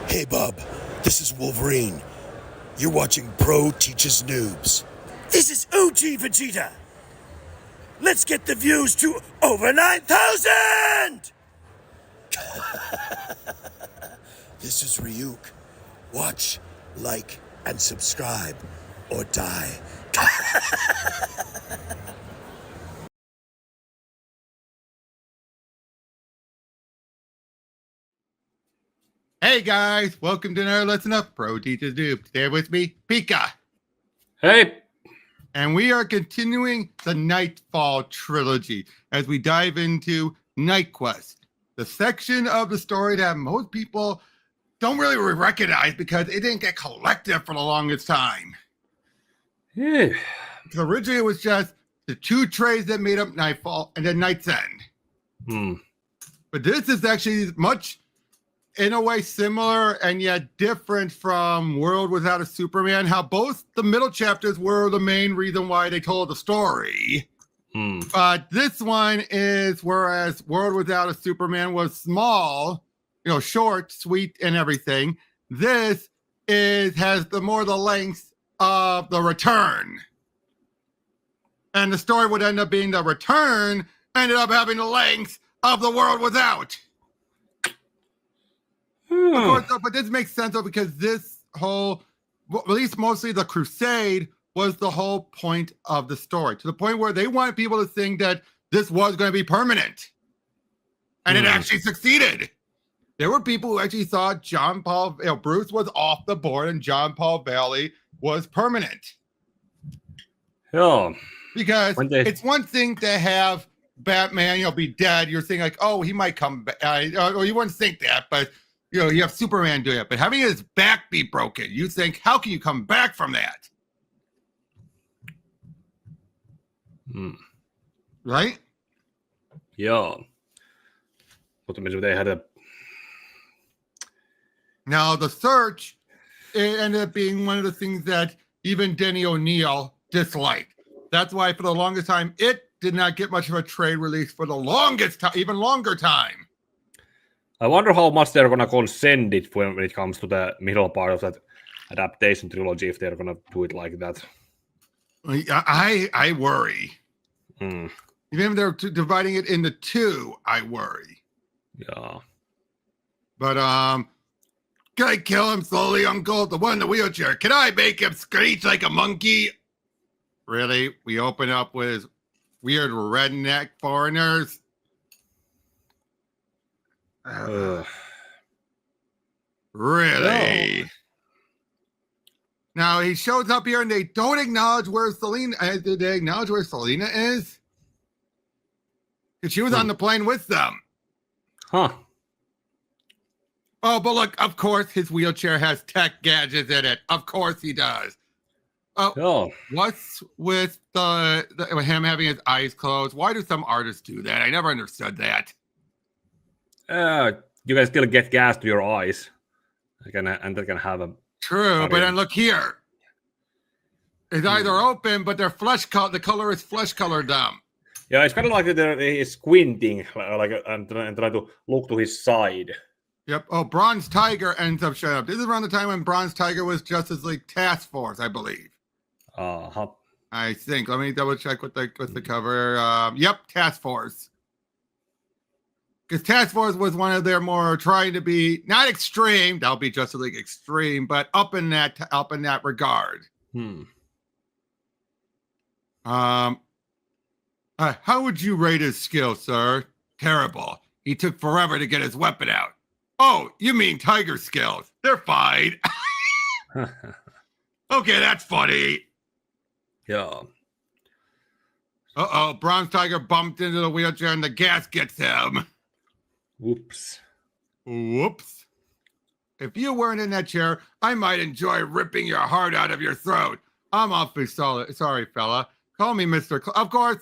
Hey, bub. This is Wolverine. You're watching Pro Teaches Noobs. This is OG Vegeta. Let's get the views to over 9,000! This is Ryuk. Watch, like, and subscribe, or die. Hey guys, welcome to another lesson of Pro Teaches Noob. Today with me, Pika. Hey. And we are continuing the Knightfall trilogy as we dive into Knightquest, the section of the story that most people don't really recognize because it didn't get collected for the longest time. Yeah. So originally it was just the two trades that made up Knightfall and then Knight's End. But this is actually much, in a way, similar and yet different from World Without a Superman, how both the middle chapters were the main reason why they told the story. But this one is, whereas World Without a Superman was small, short, sweet, and everything, this has the length of the return. And the story would end up being the return ended up having the length of the World Without. Of course, but this makes sense though, because this whole, at least mostly the crusade, was the whole point of the story, to the point where they wanted people to think that this was going to be permanent. And it actually succeeded. There were people who actually thought Bruce was off the board and John Paul Valley was permanent. Yeah. Because it's one thing to have Batman, be dead. You're saying like, oh, he might come back. Or you wouldn't think that, but you have Superman doing it, but having his back be broken, you think, how can you come back from that? Right? Yeah. But they had a... Now, the search, it ended up being one of the things that even Denny O'Neil disliked. That's why, for the longest time, it did not get much of a trade release for the longest time, even longer time. I wonder how much they're going to consent it when it comes to the middle part of that adaptation trilogy, if they're going to do it like that. I worry. Even if they're dividing it into two, I worry. Yeah. But, can I kill him slowly, Uncle? The one in the wheelchair. Can I make him screech like a monkey? Really? We open up with weird redneck foreigners? Really? No. Now he shows up here and they don't acknowledge where Selena. Did they acknowledge where Selena is? Because she was on the plane with them. Huh. Oh, but look, of course his wheelchair has tech gadgets in it. Of course he does. Oh. What's with him having his eyes closed? Why do some artists do that? I never understood that. You can still get gas to your eyes. And they can have a... True, but then look here. It's either open, but they're flesh color. The color is flesh colored them. Yeah, it's kind of like he's squinting, and trying to look to his side. Yep. Oh, Bronze Tiger ends up showing up. This is around the time when Bronze Tiger was Justice League Task Force, I believe. I think. Let me double check with the cover. Yep, Task Force. Because Task Force was one of their more trying to be not extreme, that'll be Justice League Extreme, but up in that regard. How would you rate his skill, sir? Terrible. He took forever to get his weapon out. Oh, you mean Tiger skills? They're fine. Okay, that's funny. Yeah. Bronze Tiger bumped into the wheelchair and the gas gets him. Whoops. If you weren't in that chair, I might enjoy ripping your heart out of your throat. I'm awfully sorry, fella. Call me Mr. Of course,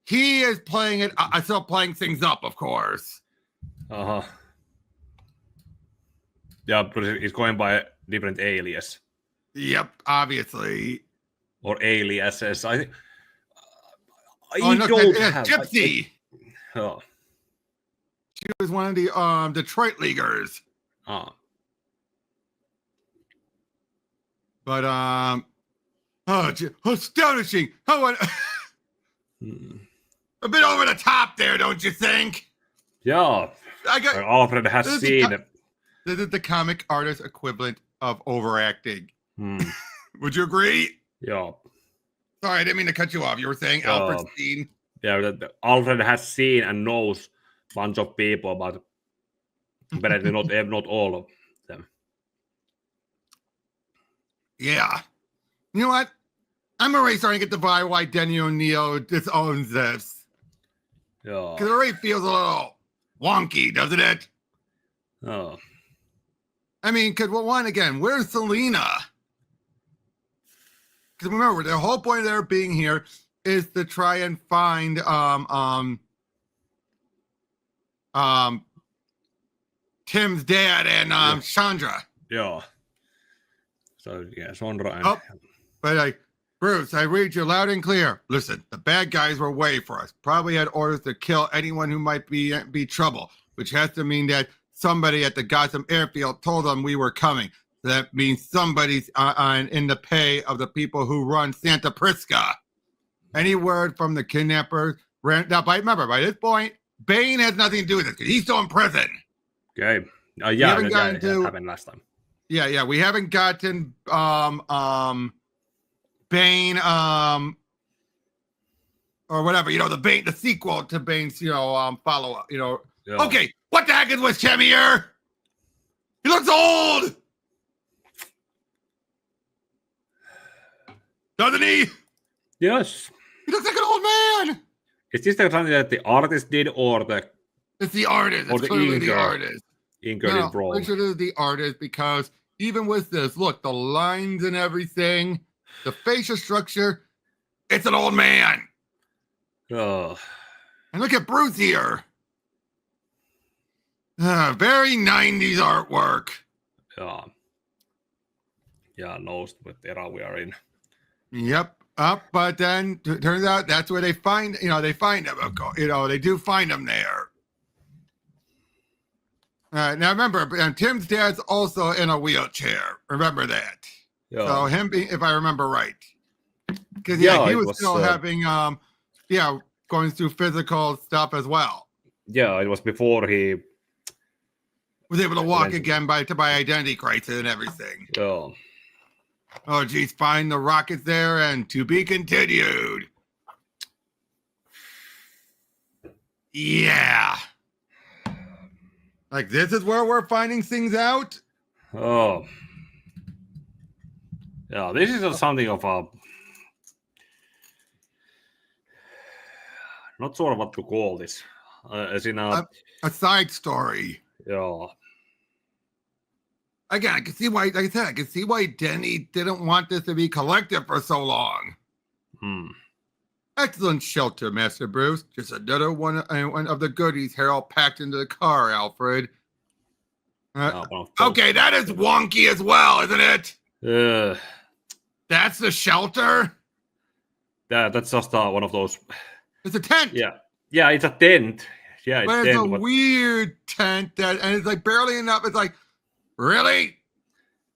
he is playing it. Still playing things up, of course. Yeah, but he's going by a different alias. Yep, obviously. Or aliases. I Gypsy. She was one of the Detroit Leaguers. But astonishing! A bit over the top there, don't you think? Yeah, Alfred has seen. This is the comic artist equivalent of overacting. Would you agree? Yeah. Sorry, I didn't mean to cut you off. You were saying Alfred's seen. Yeah, Alfred has seen and knows a bunch of people, but apparently not all of them. Yeah. You know what? I'm already starting to get the vibe why Denny O'Neil disowns this. Yeah. Because it already feels a little wonky, doesn't it? Oh. I mean, because where's Selena? Because remember, the whole point of their being here is to try and find Tim's dad and Chandra. Yeah. So yeah, Chandra and but Bruce, I read you loud and clear. Listen, the bad guys were waiting for us. Probably had orders to kill anyone who might be trouble, which has to mean that somebody at the Gotham airfield told them we were coming. So that means somebody's in the pay of the people who run Santa Prisca. Any word from the kidnappers? Now, remember, by this point, Bane has nothing to do with this because he's still in prison. Okay. Yeah, that happened last time. Yeah, we haven't gotten Bane or whatever, the Bane, the sequel to Bane's, follow-up, Yeah. Okay, what the heck is with Tim here? He looks old! Doesn't he? Yes. He looks like an old man! Is this something that the artist did or the... It's the artist. It's clearly the artist. Inker is wrong. I'm sure it is the artist because even with this, look, the lines and everything, the facial structure, it's an old man. Oh. And look at Bruce here. Very 90s artwork. Yeah. Yeah, knows what era we are in. Yep. But then turns out that's where they find, they find him. They do find him there. Now remember, Tim's dad's also in a wheelchair. Remember that. Yeah. So him being, if I remember right, because he was still having, going through physical stuff as well. Yeah, it was before he was able to walk again by identity crisis and everything. Yeah. Oh, geez, find the rockets there and to be continued. Yeah. Like, this is where we're finding things out? Oh. Yeah, this is something of a... Not sure what to call this. As in a side story. Yeah. Again, I can see why, like I said, I can see why Denny didn't want this to be collected for so long. Excellent shelter, Master Bruce. Just another one of the goodies Harold packed into the car, Alfred. Okay, that is wonky as well, isn't it? That's the shelter? Yeah, that's just one of those. It's a tent. Yeah, it's a tent. Yeah, it's a weird tent and it's like barely enough. It's like, really?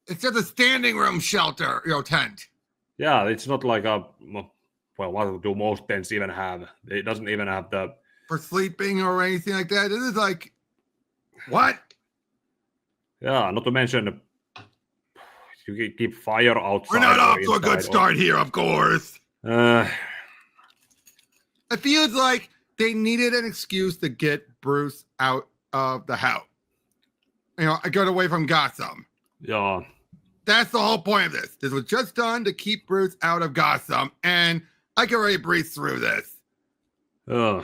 It's just a standing room shelter, tent. Yeah, it's not like a. Well, what do most tents even have? It doesn't even have the for sleeping or anything like that. This is like, what? Yeah, not to mention you keep fire outside. We're not off to a good start here, of course. It feels like they needed an excuse to get Bruce out of the house. Get away from Gotham. Yeah. That's the whole point of this. This was just done to keep Bruce out of Gotham, and I can already breeze through this. Because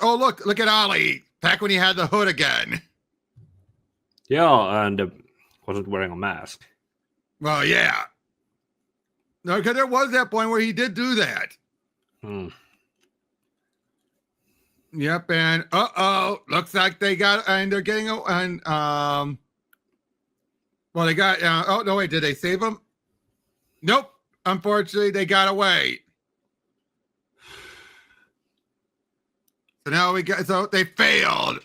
look at Ollie back when he had the hood again. Yeah, and wasn't wearing a mask. Well, yeah. No, because there was that point where he did do that. Yep, and looks like they got, and they're getting, well, they got, oh, no, wait, did they save him? Nope. Unfortunately, they got away. So they failed.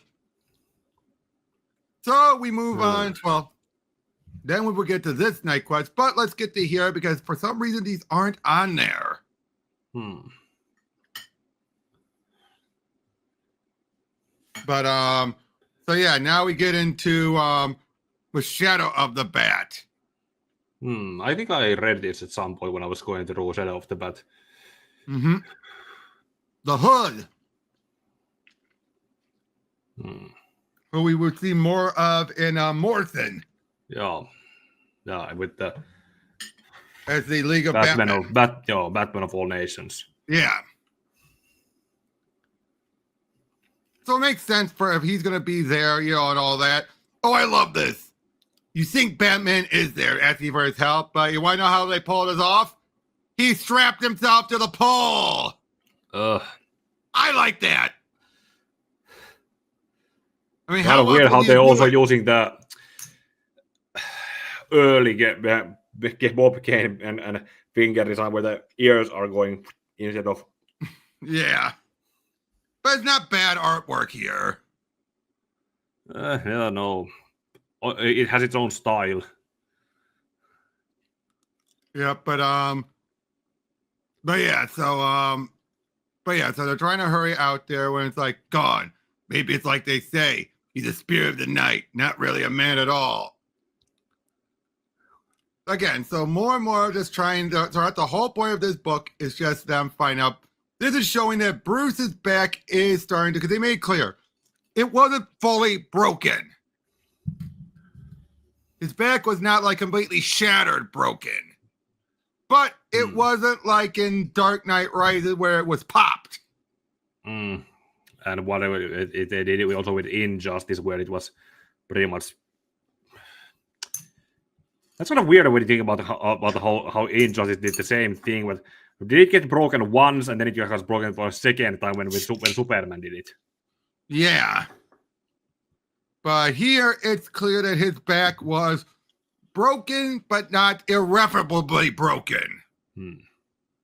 So we move on. Well, Then we will get to this Knightquest, but let's get to here because for some reason these aren't on there. But so yeah, now we get into the Shadow of the Bat. I think I read this at some point when I was going through Shadow of the Bat. The Hood. Who we would see more of in Morrison. Yeah, with the as the League of Batman. Batman of all nations. Yeah. So it makes sense for if he's going to be there, and all that. Oh, I love this. You think Batman is there asking for his help, but you want to know how they pulled this off? He strapped himself to the pole. I like that. I mean, kind of weird how they're also using the early Bob Kane and finger design where the ears are going instead of. Yeah. But it's not bad artwork here. Yeah, no. It has its own style. Yeah, so they're trying to hurry out there when it's like gone. Maybe it's like they say, he's a spirit of the night, not really a man at all. Again, so more and more just trying to, so the whole point of this book is just them find out. This is showing that Bruce's back is starting to, because they made it clear, it wasn't fully broken. His back was not like completely shattered, broken. But it wasn't like in Dark Knight Rises where it was popped. And whatever they did it also with Injustice, where it was pretty much. That's kind of weird when you think about how Injustice did the same thing. But did it get broken once and then it was broken for a second time when Superman did it? Yeah. But here it's clear that his back was broken, but not irreparably broken.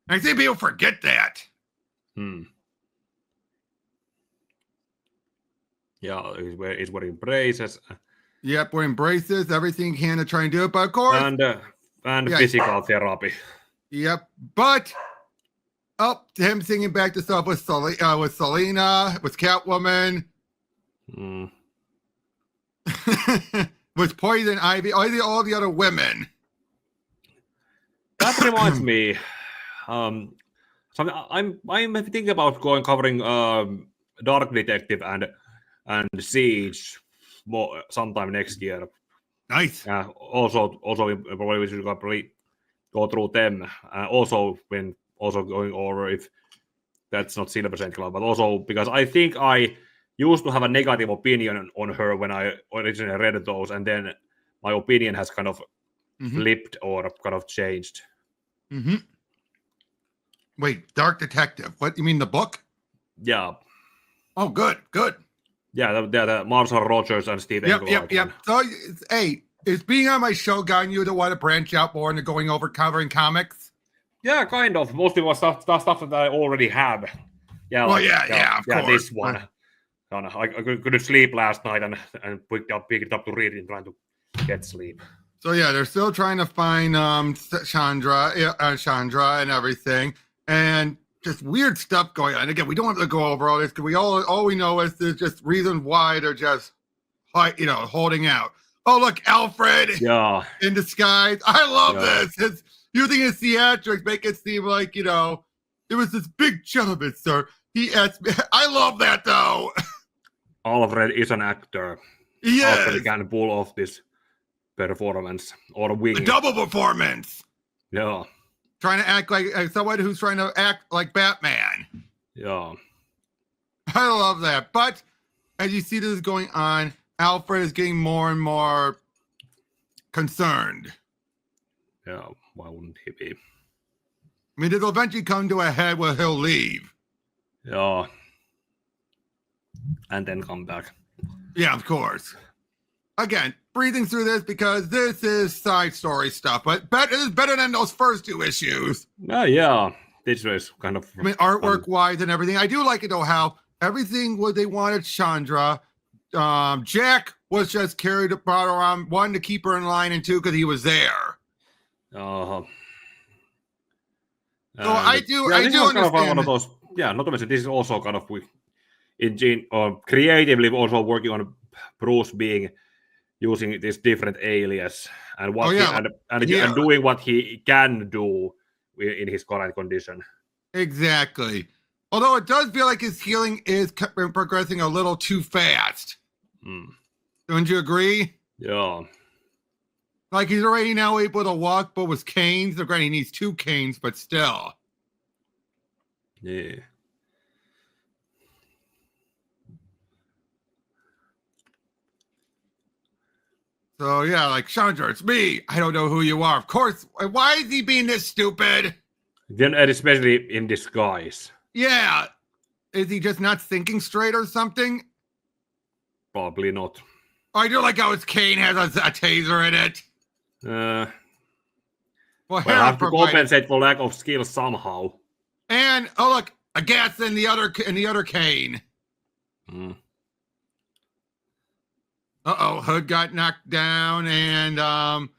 I think people forget that. Yeah, he's wearing braces. Yep, wearing braces, everything he can to try and do it, but of course. And physical therapy. Yep, but him singing back to stuff with Selena, with Catwoman. With Poison Ivy, all the other women. That reminds me. I'm thinking about covering Dark Detective and Siege sometime next year. Nice. Also, probably we should go through them. Also going over if that's not Silver Saint Cloud, but also because I think I used to have a negative opinion on her when I originally read those, and then my opinion has kind of flipped or kind of changed. Wait, Dark Detective? What, you mean the book? Yeah. Oh, good. Yeah, the Marshall Rogers and Steve Englehart. Yep. So, hey, is being on my show gotten you to want to branch out more into going over covering comics? Yeah, kind of. Mostly was stuff that I already have. Yeah, well, of course. This one. I couldn't sleep last night and picked it up to read it and trying to get sleep. So yeah, they're still trying to find Chandra and everything, and just weird stuff going on. Again, we don't have to go over all this because all we know is there's just reasons why they're just holding out. Oh look, Alfred in disguise. I love this. It's using his theatrics, make it seem like it was this big gentleman, sir. He asked me. I love that though. Alfred is an actor. Yes. Alfred can pull off this performance or wing. A double performance. Yeah. Trying to act like someone who's trying to act like Batman. Yeah. I love that. But as you see this is going on, Alfred is getting more and more concerned. Yeah, why wouldn't he be? I mean, it'll eventually come to a head where he'll leave. Yeah. And then come back. Yeah, of course. Again, breathing through this because this is side story stuff, but it is better than those first two issues. Yeah. This was kind of... I mean, artwork-wise and everything. I do like it, though, how everything what they wanted Chandra, Jack was just brought around, one, to keep her in line, and two, because he was there. Uh-huh. So I do understand. Kind of one of those. Yeah, not to mention this is also kind of creatively also working on Bruce using this different alias and and doing what he can do in his current condition. Exactly. Although it does feel like his healing is progressing a little too fast. Don't you agree? Yeah. Like he's already now able to walk, but with canes. Granted, he needs 2 canes, but still. Yeah. So yeah, like Chandra, it's me. I don't know who you are. Of course. Why is he being this stupid? Then, especially in disguise. Yeah. Is he just not thinking straight or something? Probably not. I do like how his cane has a taser in it. Well, have to compensate for lack of skill somehow. And look, a gas in the other cane. Hood got knocked down, and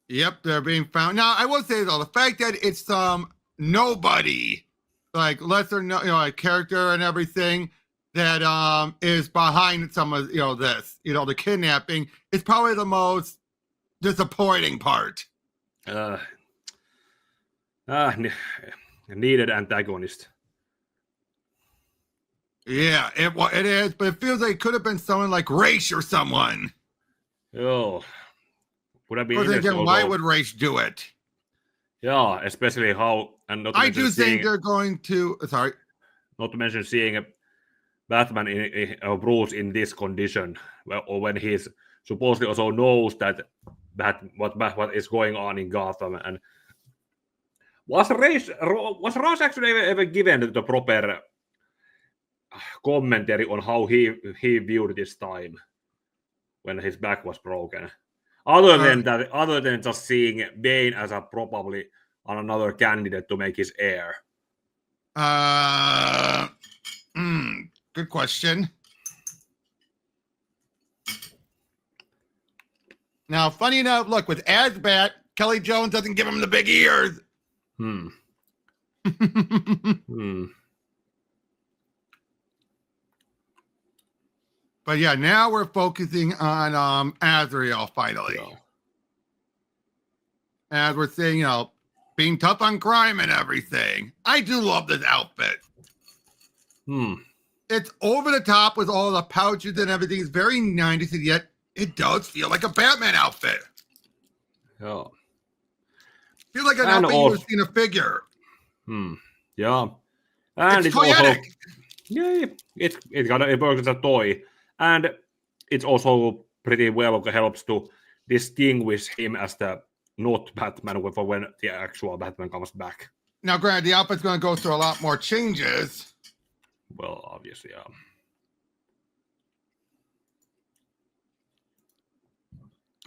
yep, they're being found. Now, I will say though, the fact that it's nobody, like lesser like character and everything that is behind some of this, the kidnapping, is probably the most disappointing part. Needed antagonist. Yeah, it is, but it feels like it could have been someone like Race or someone. Oh, would that be again, why would Race do it? Yeah, especially how, and not to I do think they're going to. Sorry, not to mention seeing a Batman Bruce in this condition, or when he's supposedly also knows that what is going on in Gotham. And was Ross actually ever given the proper commentary on how he viewed this time when his back was broken, other than just seeing Bane as probably another candidate to make his heir? Good question. Now, funny enough, look, with Azbat, Kelly Jones doesn't give him the big ears. But yeah, now we're focusing on Azrael finally. Yeah. As we're saying, being tough on crime and everything. I do love this outfit. It's over the top with all the pouches and everything. It's very 90s, and yet it does feel like a Batman outfit. Yeah. Feels like an outfit you would see in a figure. Yeah. And it's also, yeah, it works as a toy. And it's also pretty well helps to distinguish him as the not Batman for when the actual Batman comes back. Now, granted, the outfit's going to go through a lot more changes. Well, obviously, yeah.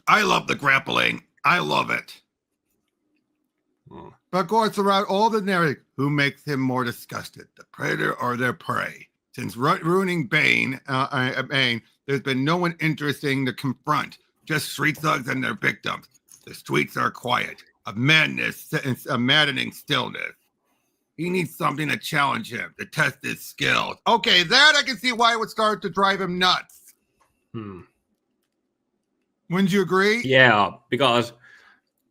I love the grappling. I love it. But of course, throughout all the narrative, who makes him more disgusted, the predator or their prey? Since ruining Bane, there's been no one interesting to confront, just street thugs and their victims. The streets are quiet, a maddening stillness. He needs something to challenge him, to test his skills. Okay, that I can see why it would start to drive him nuts. Wouldn't you agree? Yeah, because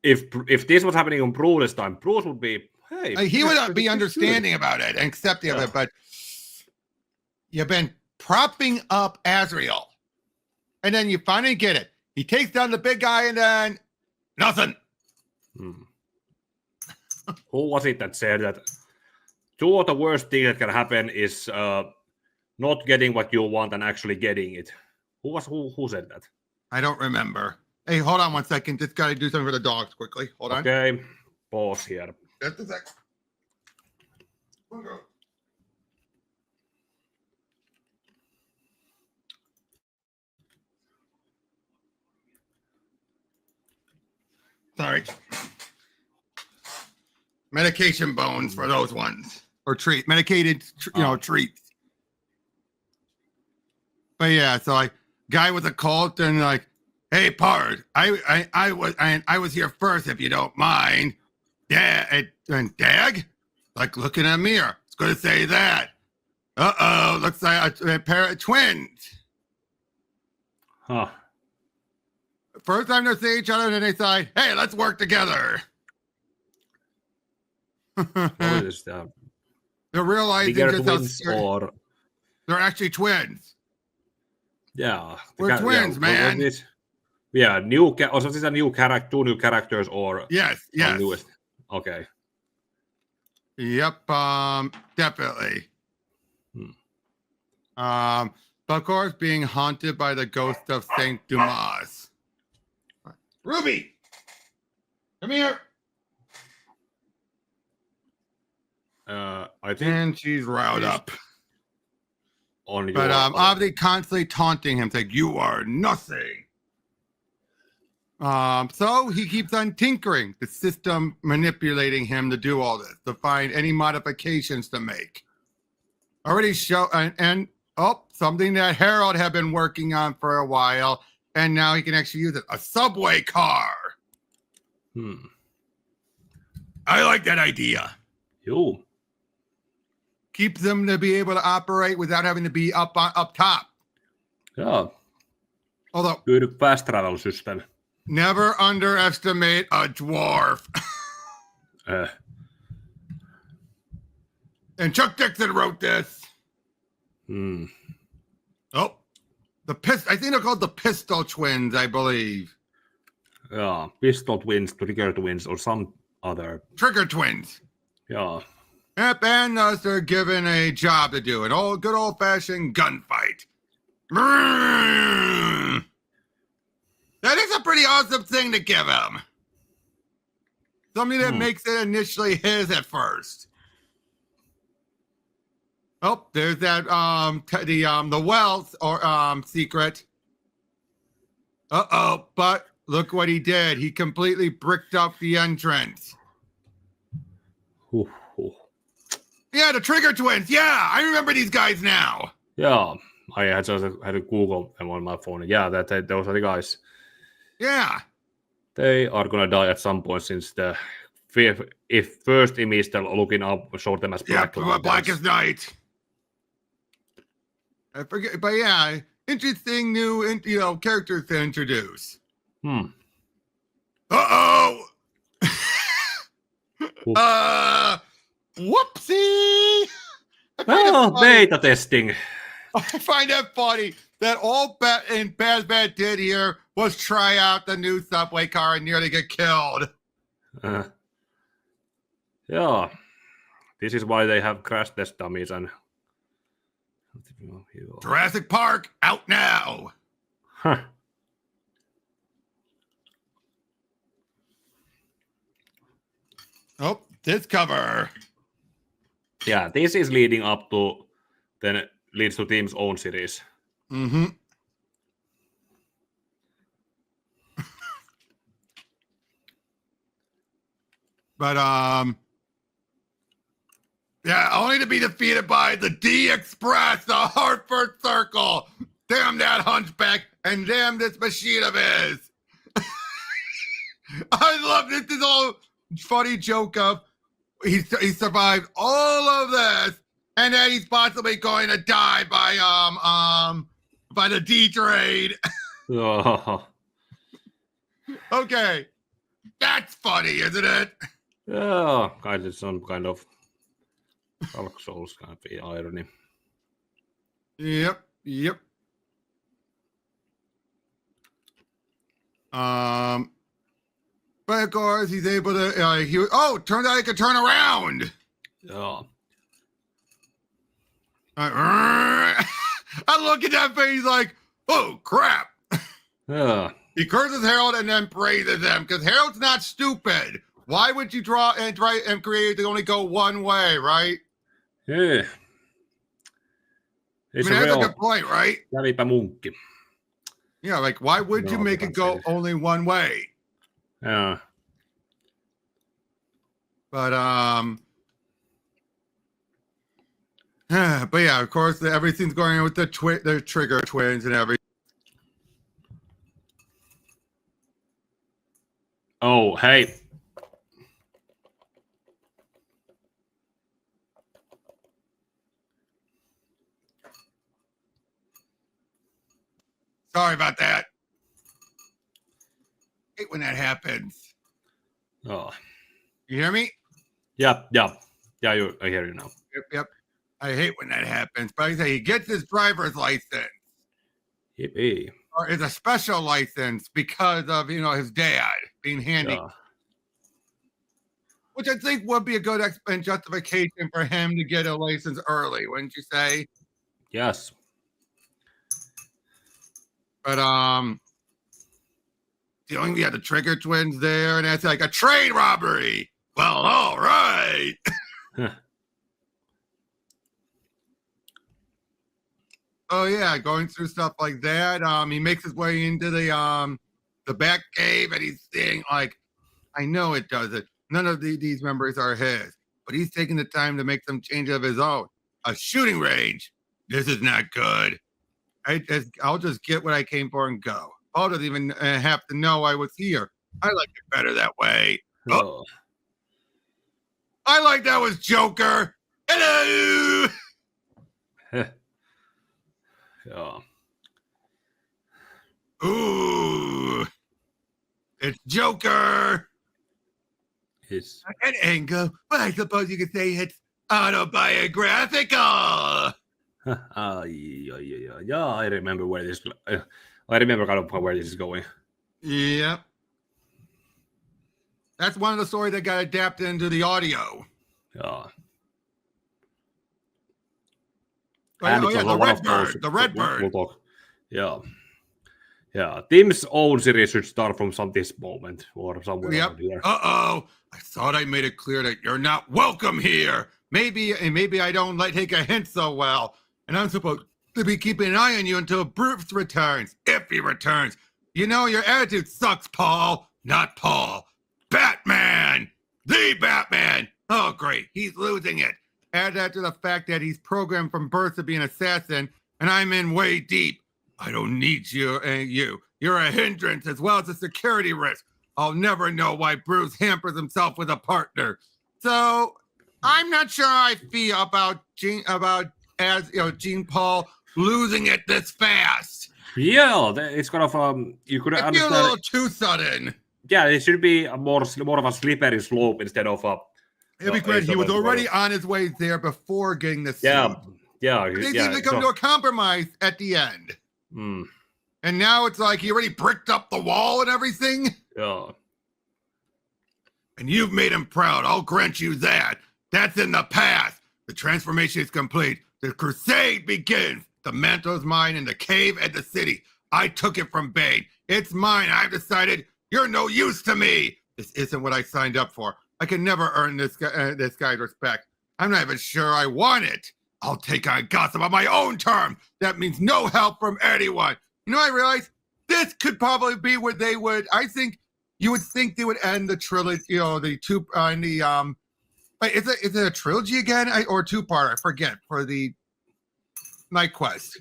if this was happening on Bruce's time, Bruce would be, hey. He would be understanding about it and accepting of it, but you've been propping up Azrael. And then you finally get it. He takes down the big guy and then nothing. Who was it that said that 2 of the worst things that can happen is not getting what you want and actually getting it? Who said that? I don't remember. Hey, hold on 1 second. Just got to do something for the dogs quickly. Hold on. Okay. Pause here. Just a sec. Go. Sorry. Medication bones for those ones. Or medicated, treats. But yeah, so like guy with a cult and like, hey, Pard, I was here first if you don't mind. Yeah, and Dag, like looking at me. It's going to say that. Looks like a pair of twins. Huh. First time they see each other, and then they say, hey, let's work together. What is that? They're realizing Bigger just twins how or they're actually twins. yeah, We're twins, man. Yeah, new or so these are new character, 2 new characters or Yes. newest. Okay. Yep, definitely. But of course, being haunted by the ghost of Saint Dumas. Ruby, come here. I think And she's riled up. On But obviously constantly taunting him, saying, you are nothing. So he keeps on tinkering, the system manipulating him to do all this, to find any modifications to make. Already show and something that Harold had been working on for a while, and now he can actually use it. A subway car. I like that idea. Yo. Keeps them to be able to operate without having to be up top. Yeah. Although good fast travel system. Never underestimate a dwarf. And Chuck Dixon wrote this. Oh, I think they're called the Pistol Twins, I believe. Yeah, Pistol Twins, Trigger Twins, or some other. Trigger Twins. Yeah. Yep, and they're given a job to do, an good old-fashioned gunfight. That is a pretty awesome thing to give him. Something that makes it initially his at first. Oh, there's that the wealth or secret. But look what he did. He completely bricked up the entrance. Yeah, the Trigger Twins. Yeah, I remember these guys now. Yeah, I had to Google them on my phone. Yeah, those are the guys. Yeah. They are gonna die at some point since the first image they're looking up showed them as black. Yeah, black as night. I forget, but yeah, interesting new characters to introduce. Whoopsie! Beta testing. I find that funny that all Bazbat did here was try out the new subway car and nearly get killed. Yeah, this is why they have crash test dummies and Jurassic Park out now. Huh. Oh, this cover. Yeah, this is leading up to then leads to Team's own series. But yeah, only to be defeated by the D Express, the Hartford Circle. Damn that hunchback, and damn this machine of his. I love this. This whole funny joke of he survived all of this, and then he's possibly going to die by the D trade. Okay, that's funny, isn't it? Yeah, kind of some kind of Dark Souls kind of irony. Yep. But of course, he's able to. Turns out he could turn around. Yeah. I look at that face like, oh crap. Yeah. He curses Harold and then praises him because Harold's not stupid. Why would you draw and try and create to only go one way, right? Yeah. It's that's a good point, right? Yeah, like why would you make it go only one way? Yeah. But But yeah, of course, everything's going on with the trigger twins and everything. Oh, hey. Sorry about that. I hate when that happens. Oh. You hear me? Yeah. I hear you now. Yep. I hate when that happens. But I say he gets his driver's license. Yippee. Or is a special license because of, his dad being handy. Yeah. Which I think would be a good justification for him to get a license early, wouldn't you say? Yes. But we had the trigger twins there, and that's like a train robbery. Well, all right. Oh yeah, going through stuff like that. He makes his way into the back cave, and he's saying like, I know it doesn't. None of these members are his, but he's taking the time to make some change of his own. A shooting range. This is not good. I'll just get what I came for and go. Paul doesn't even have to know I was here. I like it better that way. Oh. I like that was Joker. Hello. Yeah. Ooh. It's Joker. Yes. An angle. Well, I suppose you could say it's autobiographical. Yeah. I remember where this. I remember kind of where this is going. Yep. That's one of the stories that got adapted into the audio. Yeah. And the red bird. We'll talk. Yeah. Yeah. Tim's own series should start from this moment or somewhere around here. Uh-oh. I thought I made it clear that you're not welcome here. Maybe I don't take a hint so well. And I'm supposed to be keeping an eye on you until Bruce returns. If he returns. Your attitude sucks, Paul. Not Paul. Batman. The Batman. Oh, great. He's losing it. Add that to the fact that he's programmed from birth to be an assassin, and I'm in way deep. I don't need you. You're a hindrance as well as a security risk. I'll never know why Bruce hampers himself with a partner. So I'm not sure how I feel about Jean Paul losing it this fast. Yeah, it's kind of you could understand. It's a little too sudden. Yeah, it should be more of a slippery slope instead of a. It'd be great. He was already on his way there before getting the suit. Yeah. They seem to come to a compromise at the end. Mm. And now it's like he already bricked up the wall and everything. Yeah. And you've made him proud. I'll grant you that. That's in the past. The transformation is complete. The crusade begins. The mantle is mine in the cave and the city. I took it from Bane. It's mine. I've decided you're no use to me. This isn't what I signed up for. I can never earn this guy's respect. I'm not even sure I want it. I'll take on Gotham on my own terms. That means no help from anyone. I realize this could probably be where they would. I think you would think they would end the trilogy. The two in the Wait, is it a trilogy again or two-part? I forget for the Knightquest.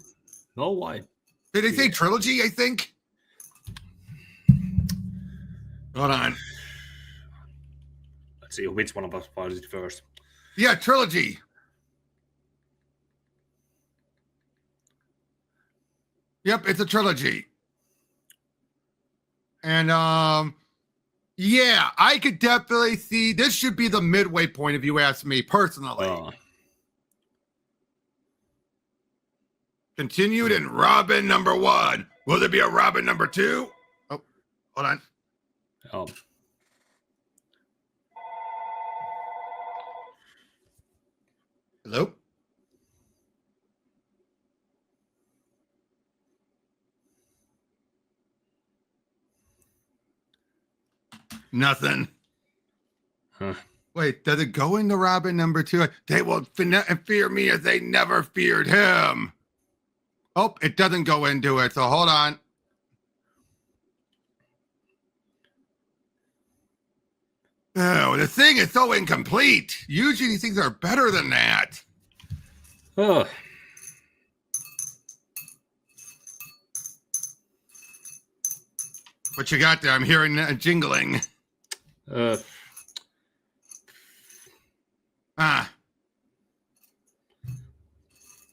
No, why? Did they say trilogy? I think. Hold on. Let's see which one of us was it first. Yeah, trilogy. Yep, it's a trilogy. And yeah, I could definitely see this should be the midway point if you ask me personally. Continued in Robin #1. Will there be a Robin #2? Oh, hold on. Hello? Nothing. Huh. Wait, does it go into Robin #2? They will fear me as they never feared him. Oh, it doesn't go into it, so hold on. Oh, the thing is so incomplete. Usually these things are better than that. Oh. What you got there? I'm hearing jingling. I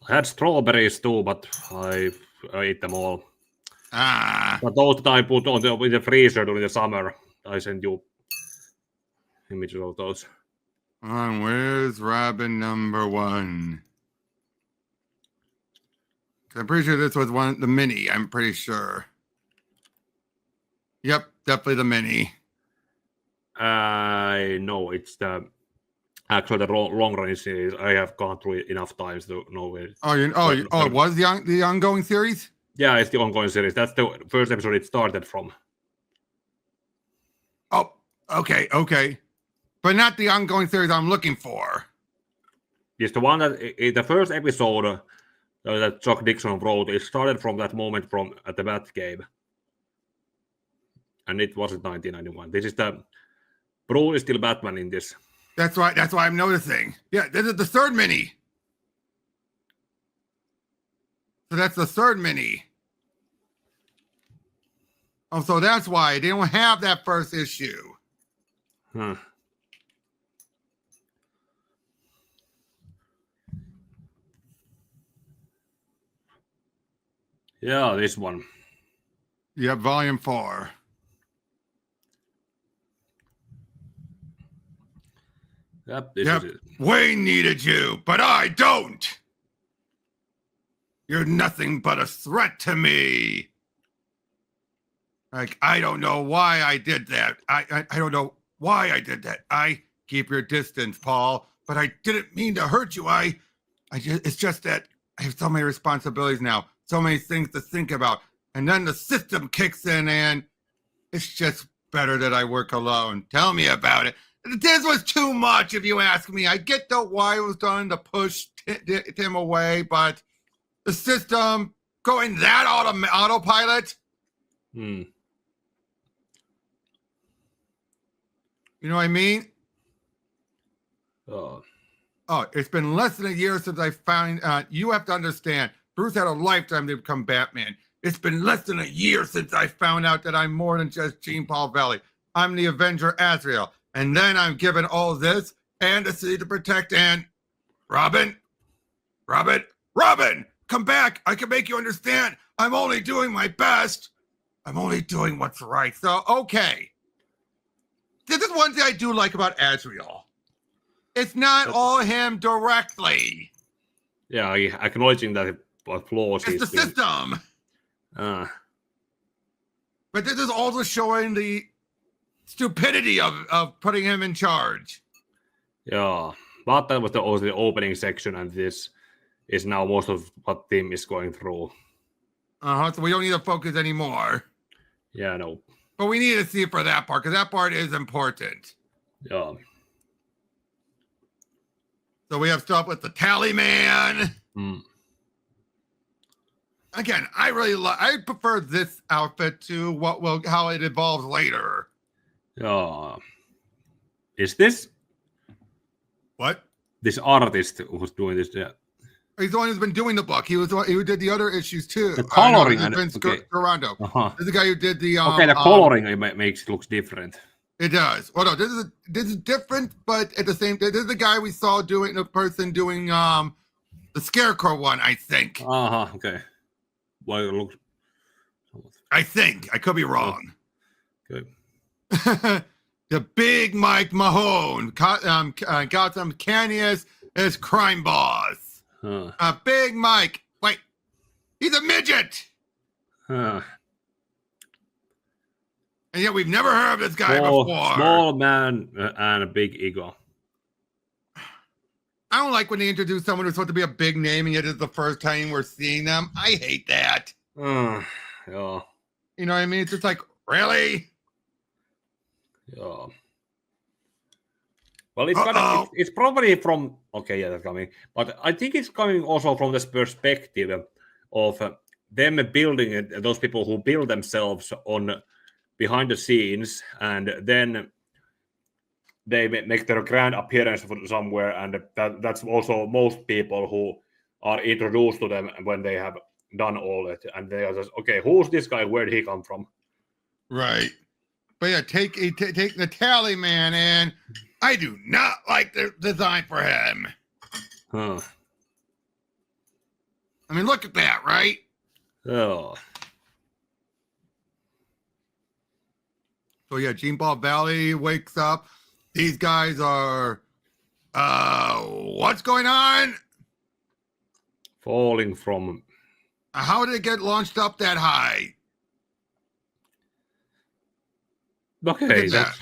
had strawberries too, but I ate them all. But those that I put in the freezer during the summer, I sent you images of those. Where's Robin number 1? I'm pretty sure this was the mini. I'm pretty sure. Yep, definitely the mini. No, it's the long running series. I have gone through it enough times to know it. It was the ongoing series? Yeah, it's the ongoing series. That's the first episode it started from. Oh, okay. But not the ongoing series I'm looking for. Yes, the one that the first episode that Chuck Dixon wrote, it started from that moment from at the Batcave. And it wasn't 1991. This is the Bruce is still Batman in this. That's why I'm noticing. Yeah, this is the third mini. So that's the third mini. Oh, so that's why they don't have that first issue. Huh. Yeah, this one. Yep, volume 4. Yep, this is it. Wayne needed you, but I don't. You're nothing but a threat to me. Like, I don't know why I did that. I don't know why I did that. Keep your distance, Paul, but I didn't mean to hurt you. It's just that I have so many responsibilities now, so many things to think about. And then the system kicks in and it's just better that I work alone. Tell me about it. This was too much, if you ask me. I get why it was done to push Tim away, but the system going that autopilot. Hmm. You know what I mean? Oh, it's been less than a year since I found. You have to understand, Bruce had a lifetime to become Batman. It's been less than a year since I found out that I'm more than just Jean Paul Valley. I'm the Avenger Azrael. And then I'm given all this and a city to protect. And Robin, come back. I can make you understand. I'm only doing my best. I'm only doing what's right. So, okay. This is one thing I do like about Azrael. It's not all him directly. Yeah, acknowledging that flaws. It's the system. But this is also showing the stupidity of putting him in charge. Yeah, but that was the opening section, and this is now most of what Tim is going through. So we don't need to focus anymore. Yeah, no. But we need to see for that part, because that part is important. Yeah. So we have stuff with the Tally Man. Again, I prefer this outfit to how it evolves later. Yeah. Is this what? This artist who's doing this? Yeah. He's the one who's been doing the book. He was the one who did the other issues too. The coloring. Vince Garando. This is the guy who did the. The coloring makes it looks different. It does. Oh no, this is different, but at the same time, this is the guy we saw doing the Scarecrow one, I think. Okay. Well, it looks. I think I could be wrong. Good. The big Mike Mahone, Gotham Canyons is crime boss. Big Mike. Wait, he's a midget. And yet we've never heard of this guy before. Small man and a big ego. I don't like when they introduce someone who's supposed to be a big name and yet it's the first time we're seeing them. I hate that. Yeah. You know what I mean? It's just like, really? Yeah. Well, it's probably from that's coming, but I think it's coming also from this perspective of them building those people who build themselves on behind the scenes, and then they make their grand appearance somewhere, and that's also most people who are introduced to them when they have done all it, and they are just, okay, who's this guy? Where did he come from? Right. But yeah, take the Tally Man, and I do not like the design for him. Huh. I mean, look at that, right? Oh. So yeah, Gene Ball Valley wakes up. These guys are, what's going on? Falling from. How did it get launched up that high? Okay, that's.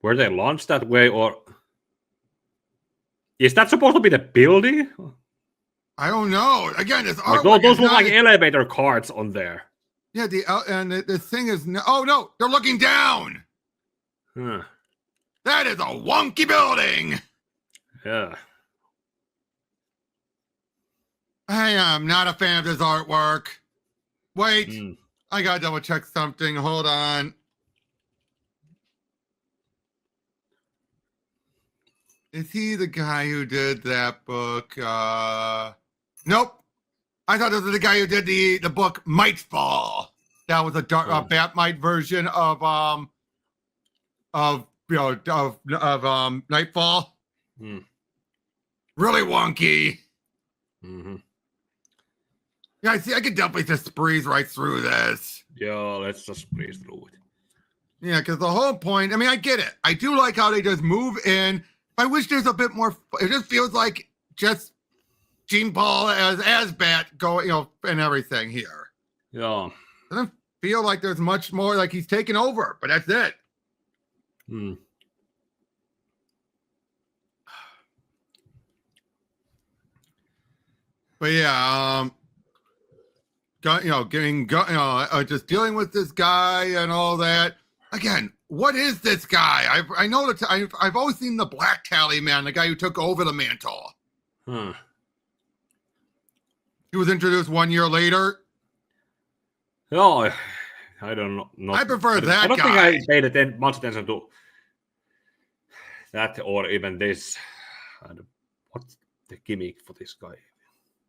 Were they launched that way, or is that supposed to be the building? I don't know. Again, it's like those look like elevator carts on there. Yeah, the thing is, oh no, they're looking down. Huh. That is a wonky building. Yeah. I am not a fan of this artwork. Wait, I gotta double check something. Hold on. Is he the guy who did that book? Nope. I thought this was the guy who did the book Knightfall. That was a Batmite version of Knightfall. Really wonky. Mm-hmm. Yeah, I see. I could definitely just breeze right through this. Yeah, let's just breeze through it. Yeah, because the whole point. I mean, I get it. I do like how they just move in. I wish there's a bit more. It just feels like just Gene Paul as Bat going, and everything here. Yeah. Doesn't feel like there's much more. Like he's taken over, but that's it. But yeah, just dealing with this guy and all that. Again, what is this guy? I know that I've always seen the Black Tally Man, the guy who took over the mantle. He was introduced 1 year later. No, I don't know. I prefer that guy. I don't think I paid much attention to that or even this. What's the gimmick for this guy?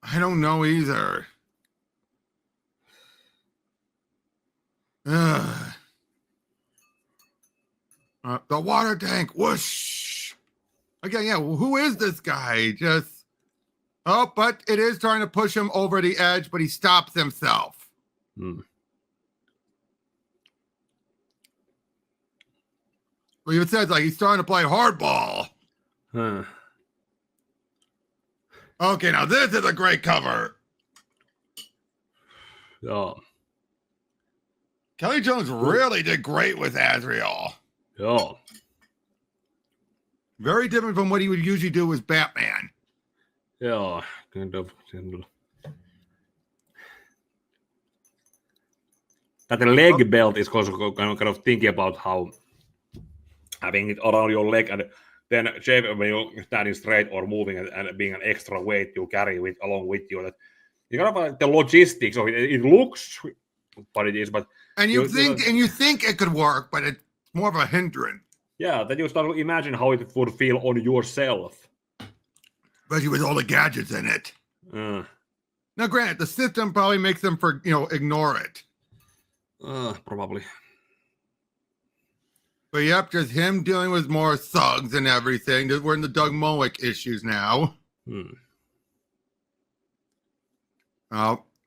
I don't know either. The water tank, whoosh. Again, yeah, who is this guy? But it is trying to push him over the edge, but he stops himself. Well, even says like he's trying to play hardball. Okay, now this is a great cover. Yeah. Kelly Jones really did great with Azrael. Yeah. Very different from what he would usually do as Batman. Yeah, kind of. That leg belt is also kind of thinking about how having it around your leg and then when you're standing straight or moving and being an extra weight you carry along with you. That you kind of like the logistics of it. It looks what it is, but you think it could work, but it's more of a hindrance. Yeah, then you start to imagine how it would feel on yourself. Especially with all the gadgets in it. Now, granted, the system probably makes them ignore it. Probably. But yep, just him dealing with more thugs and everything. We're in the Doug Mowick issues now.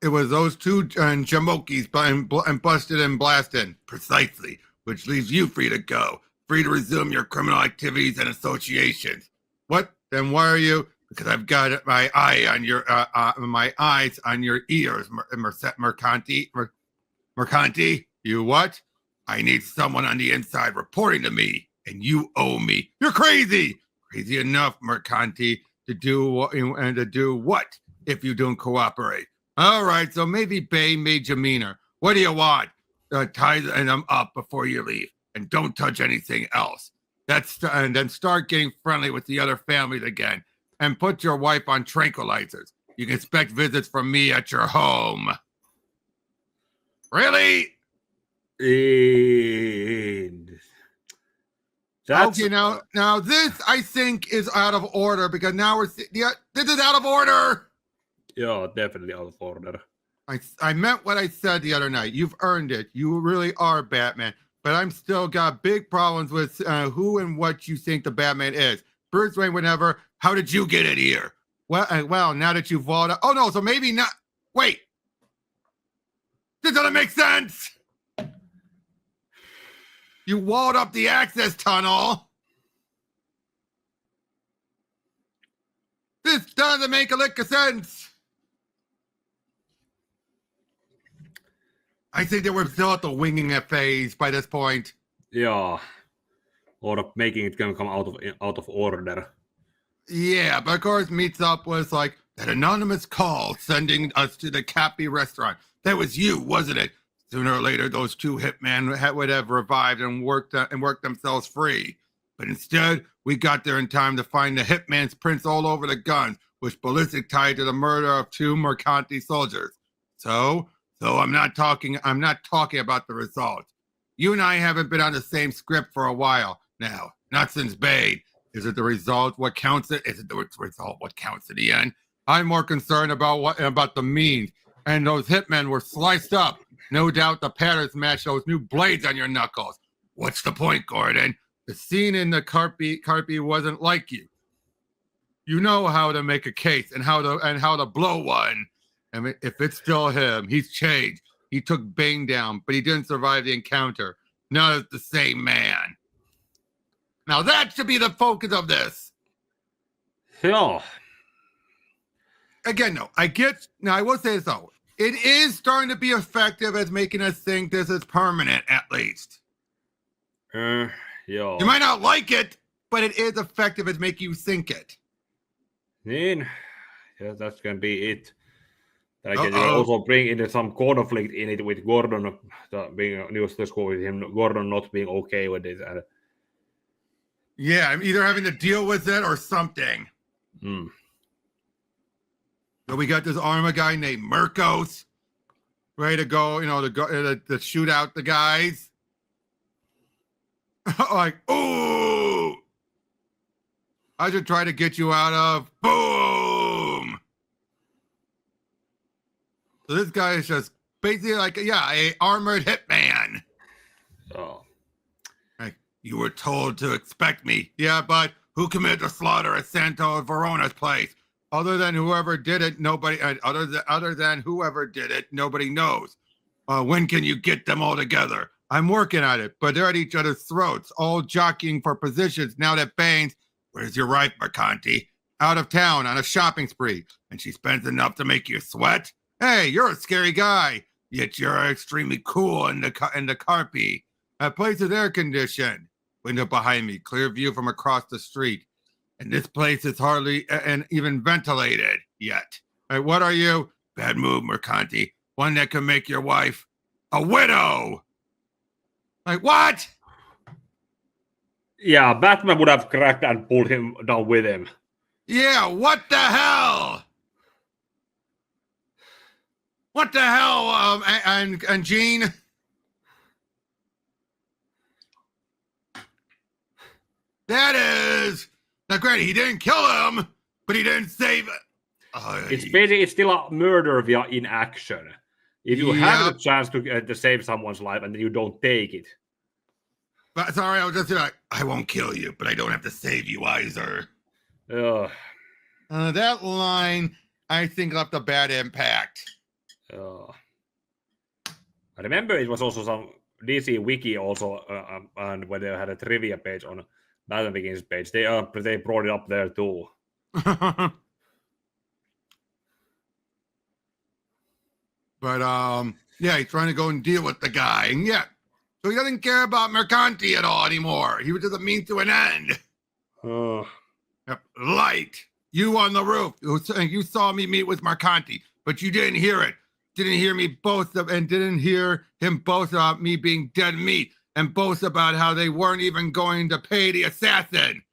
It was those two Jamokis and busted and blasted. Precisely. Which leaves you free to go. Free to resume your criminal activities and associations. What? Then why are you? Because I've got my eyes on your ears, Mercanti. You what? I need someone on the inside reporting to me, and you owe me. You're crazy. Crazy enough, Mercanti, to do what if you don't cooperate? All right, so maybe Bane made you meaner. What do you want? Tie them up before you leave, and don't touch anything else. And then start getting friendly with the other families again, and put your wife on tranquilizers. You can expect visits from me at your home. Really? That's, okay, now this I think is out of order because now this is out of order. Yeah, definitely out of order. I meant what I said the other night. You've earned it. You really are Batman. But I'm still got big problems with who and what you think the Batman is. Bruce Wayne, whatever. How did you get it here? Well, now that you've walled up. Oh, no, so maybe not. Wait. This doesn't make sense. You walled up the access tunnel. This doesn't make a lick of sense. I think that we're still at the winging it phase by this point. Yeah. Or making it come out of order. Yeah, but of course meets up with like that anonymous call sending us to the Caped restaurant. That was you, wasn't it? Sooner or later, those two hitmen would have revived and worked themselves free. But instead, we got there in time to find the hitman's prints all over the guns, which ballistic tied to the murder of 2 Mercanti soldiers. So I'm not talking about the results. You and I haven't been on the same script for a while now, not since Bane. Is it the result what counts? Is it the result what counts in the end? I'm more concerned about the means. And those hitmen were sliced up. No doubt the patterns match those new blades on your knuckles. What's the point, Gordon? The scene in the Carpy wasn't like you. You know how to make a case and how to blow one. I mean, if it's still him, he's changed. He took Bane down, but he didn't survive the encounter. Not as the same man. Now that should be the focus of this. Yeah. Again, no, I will say this though. It is starting to be effective as making us think this is permanent, at least. Yeah. You might not like it, but it is effective at making you think it. Yeah, that's gonna be it. I can also bring in some conflict in it with Gordon being news to school with him. Gordon not being okay with it. Yeah, I'm either having to deal with it or something. So we got this armor guy named Mirkos, ready to go, to shoot out the guys. Like, ooh, I should try to get you out of. Boom. So this guy is just basically like, a armored hitman. Oh. Like, you were told to expect me. Yeah, but who committed the slaughter at Santo Verona's place? Other than whoever did it, nobody knows. When can you get them all together? I'm working on it, but they're at each other's throats, all jockeying for positions now that Bane's, where's your wife, Mercanti? Out of town on a shopping spree, and she spends enough to make you sweat? Hey, you're a scary guy, yet you're extremely cool in the Carpy. That place is air conditioned. Window behind me, clear view from across the street. And this place is hardly even ventilated yet. Right, what are you? Bad move, Mercanti. One that can make your wife a widow. Like, what? Yeah, Batman would have cracked and pulled him down with him. Yeah, what the hell? What the hell, and Gene? That is... Now, granted, he didn't kill him, but he didn't save it. It's still a murder via inaction. If you have the chance to save someone's life and you don't take it. But sorry, I was just like, I won't kill you, but I don't have to save you either. That line, I think, left a bad impact. I remember it was also some DC Wiki also, and when they had a trivia page on Batman Begins page, they brought it up there too. But he's trying to go and deal with the guy, and so he doesn't care about Mercanti at all anymore. He was just a means to an end. Light, you on the roof. You saw me meet with Mercanti, but you didn't hear it. Didn't hear me boast didn't hear him boast about me being dead meat. And boast about how they weren't even going to pay the assassin.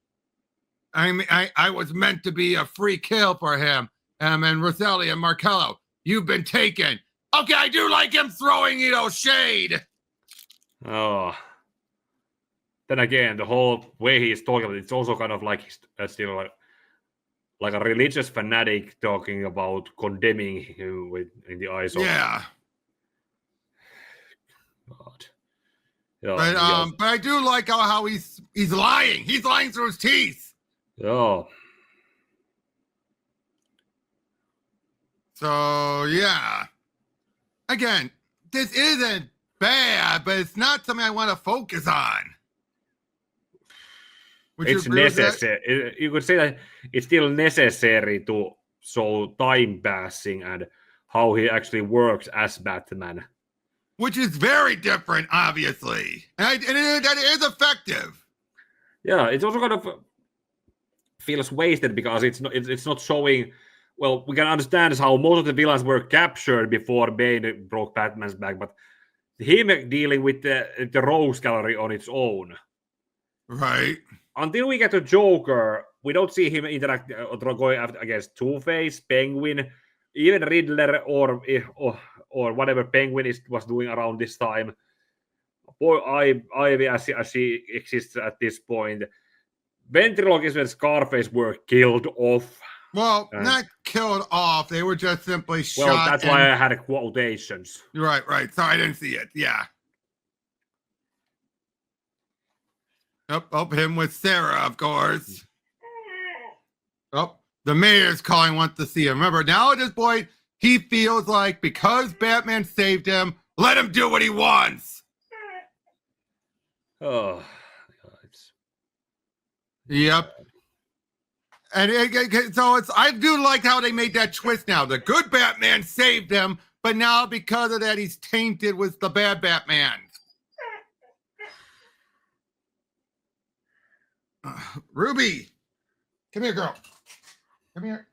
I was meant to be a free kill for him. And Rosselli and Marcello, you've been taken. Okay, I do like him throwing, shade. Oh. then again, the whole way he's talking about it's also kind of like he's still like a religious fanatic talking about condemning him in the eyes of God. Yeah, but I do like how he's lying. He's lying through his teeth. Yeah. So yeah. Again, this isn't bad, but it's not something I want to focus on. It's necessary. You could say that it's still necessary to show time passing and how he actually works as Batman. Which is very different, obviously. And that is effective. Yeah, it's also kind of feels wasted because it's not showing. Well, we can understand how most of the villains were captured before Bane broke Batman's back, but him dealing with the Rose Gallery on its own. Right. Until we get to Joker, we don't see him interact or going against Two-Face, Penguin, even Riddler, or whatever Penguin was doing around this time. Poor Ivy, as she exists at this point. Ventriloquist and Scarface were killed off. Well, not killed off. They were just simply shot. Well, that's why I had quotations. Right. Sorry, I didn't see it. Yeah. Up him with Sarah, of course. Oh, the mayor's calling, wants to see him. Remember, now at this point, he feels like because Batman saved him, let him do what he wants. Oh, yep. And so I do like how they made that twist now. The good Batman saved him, but now because of that, he's tainted with the bad Batman. Ruby, come here, girl. Come here.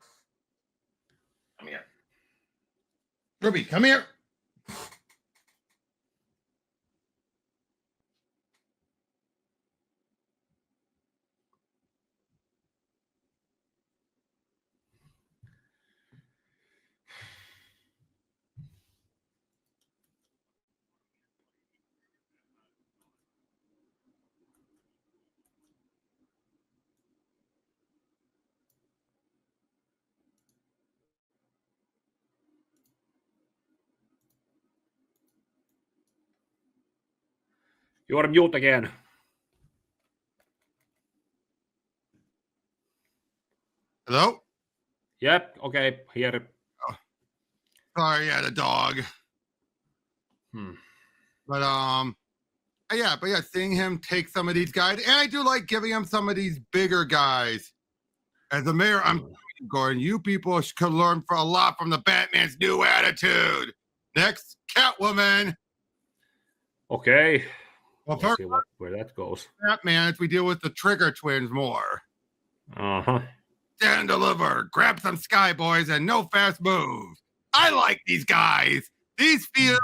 Ruby, come here. You are mute again. Hello? Yep, okay, here. Oh. Sorry, yeah, the dog. But seeing him take some of these guys, and I do like giving him some of these bigger guys. As a mayor, I'm Gordon, you people could learn a lot from the Batman's new attitude. Next, Catwoman. Okay. Well, let's see where that goes. Batman, as we deal with the Trigger twins more. Uh-huh. Stand and deliver. Grab some Sky Boys and no fast moves. I like these guys. These feel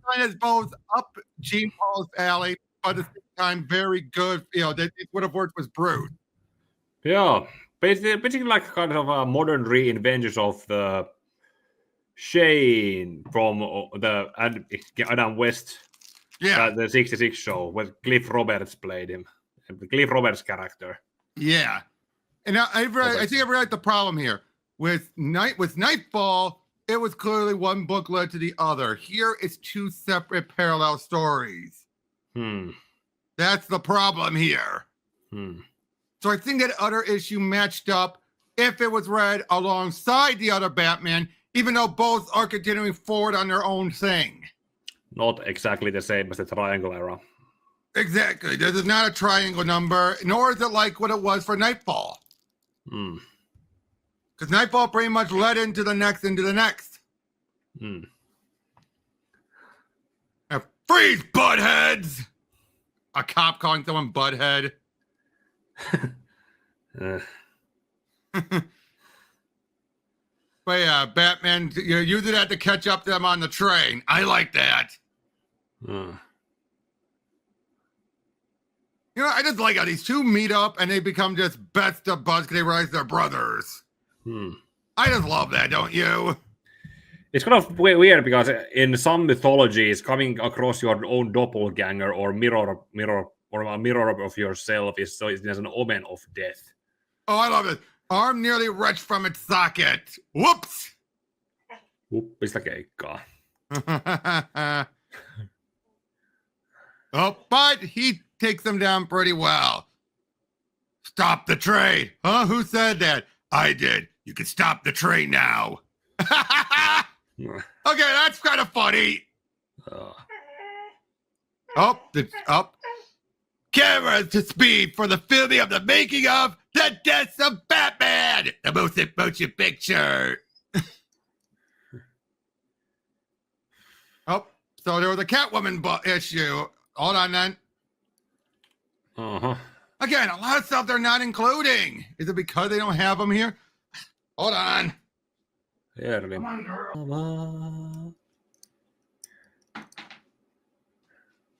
kind of both up Gene Paul's alley, but at the same time, very good. You know, it would have worked with Bruce. Yeah. Basically like kind of a modern reinvention of the Shane from the Adam West. Yeah. The 66 show where Cliff Roberts played him. Cliff Roberts' character. Yeah. And I think I realized the problem here. With Knightfall, it was clearly one book led to the other. Here, it's two separate parallel stories. That's the problem here. So I think that other issue matched up if it was read alongside the other Batman, even though both are continuing forward on their own thing. Not exactly the same as the Triangle era. Exactly. This is not a triangle number, nor is it like what it was for Knightfall. Because Knightfall pretty much led into the next. Now, freeze, buttheads! A cop calling someone butthead. But yeah, Batman, using that to catch up to them on the train. I like that. I just like how these two meet up and they become just best of buds because they realize they're brothers. I just love that, don't you? It's kind of weird because in some mythologies, coming across your own doppelganger or mirror or a mirror of yourself is so it's an omen of death. Oh, I love it. Arm nearly wrenched from its socket. Whoops. Huppista keikkaa. Oh, but he takes them down pretty well. Stop the train. Huh? Who said that? I did. You can stop the train now. Okay, that's kind of funny. Up. Cameras to speed for the filming of the making of The Deaths of Batman, the motion picture. Oh, so there was a Catwoman issue. Hold on, then. Again, a lot of stuff they're not including. Is it because they don't have them here? Hold on. Yeah, Come on, girl.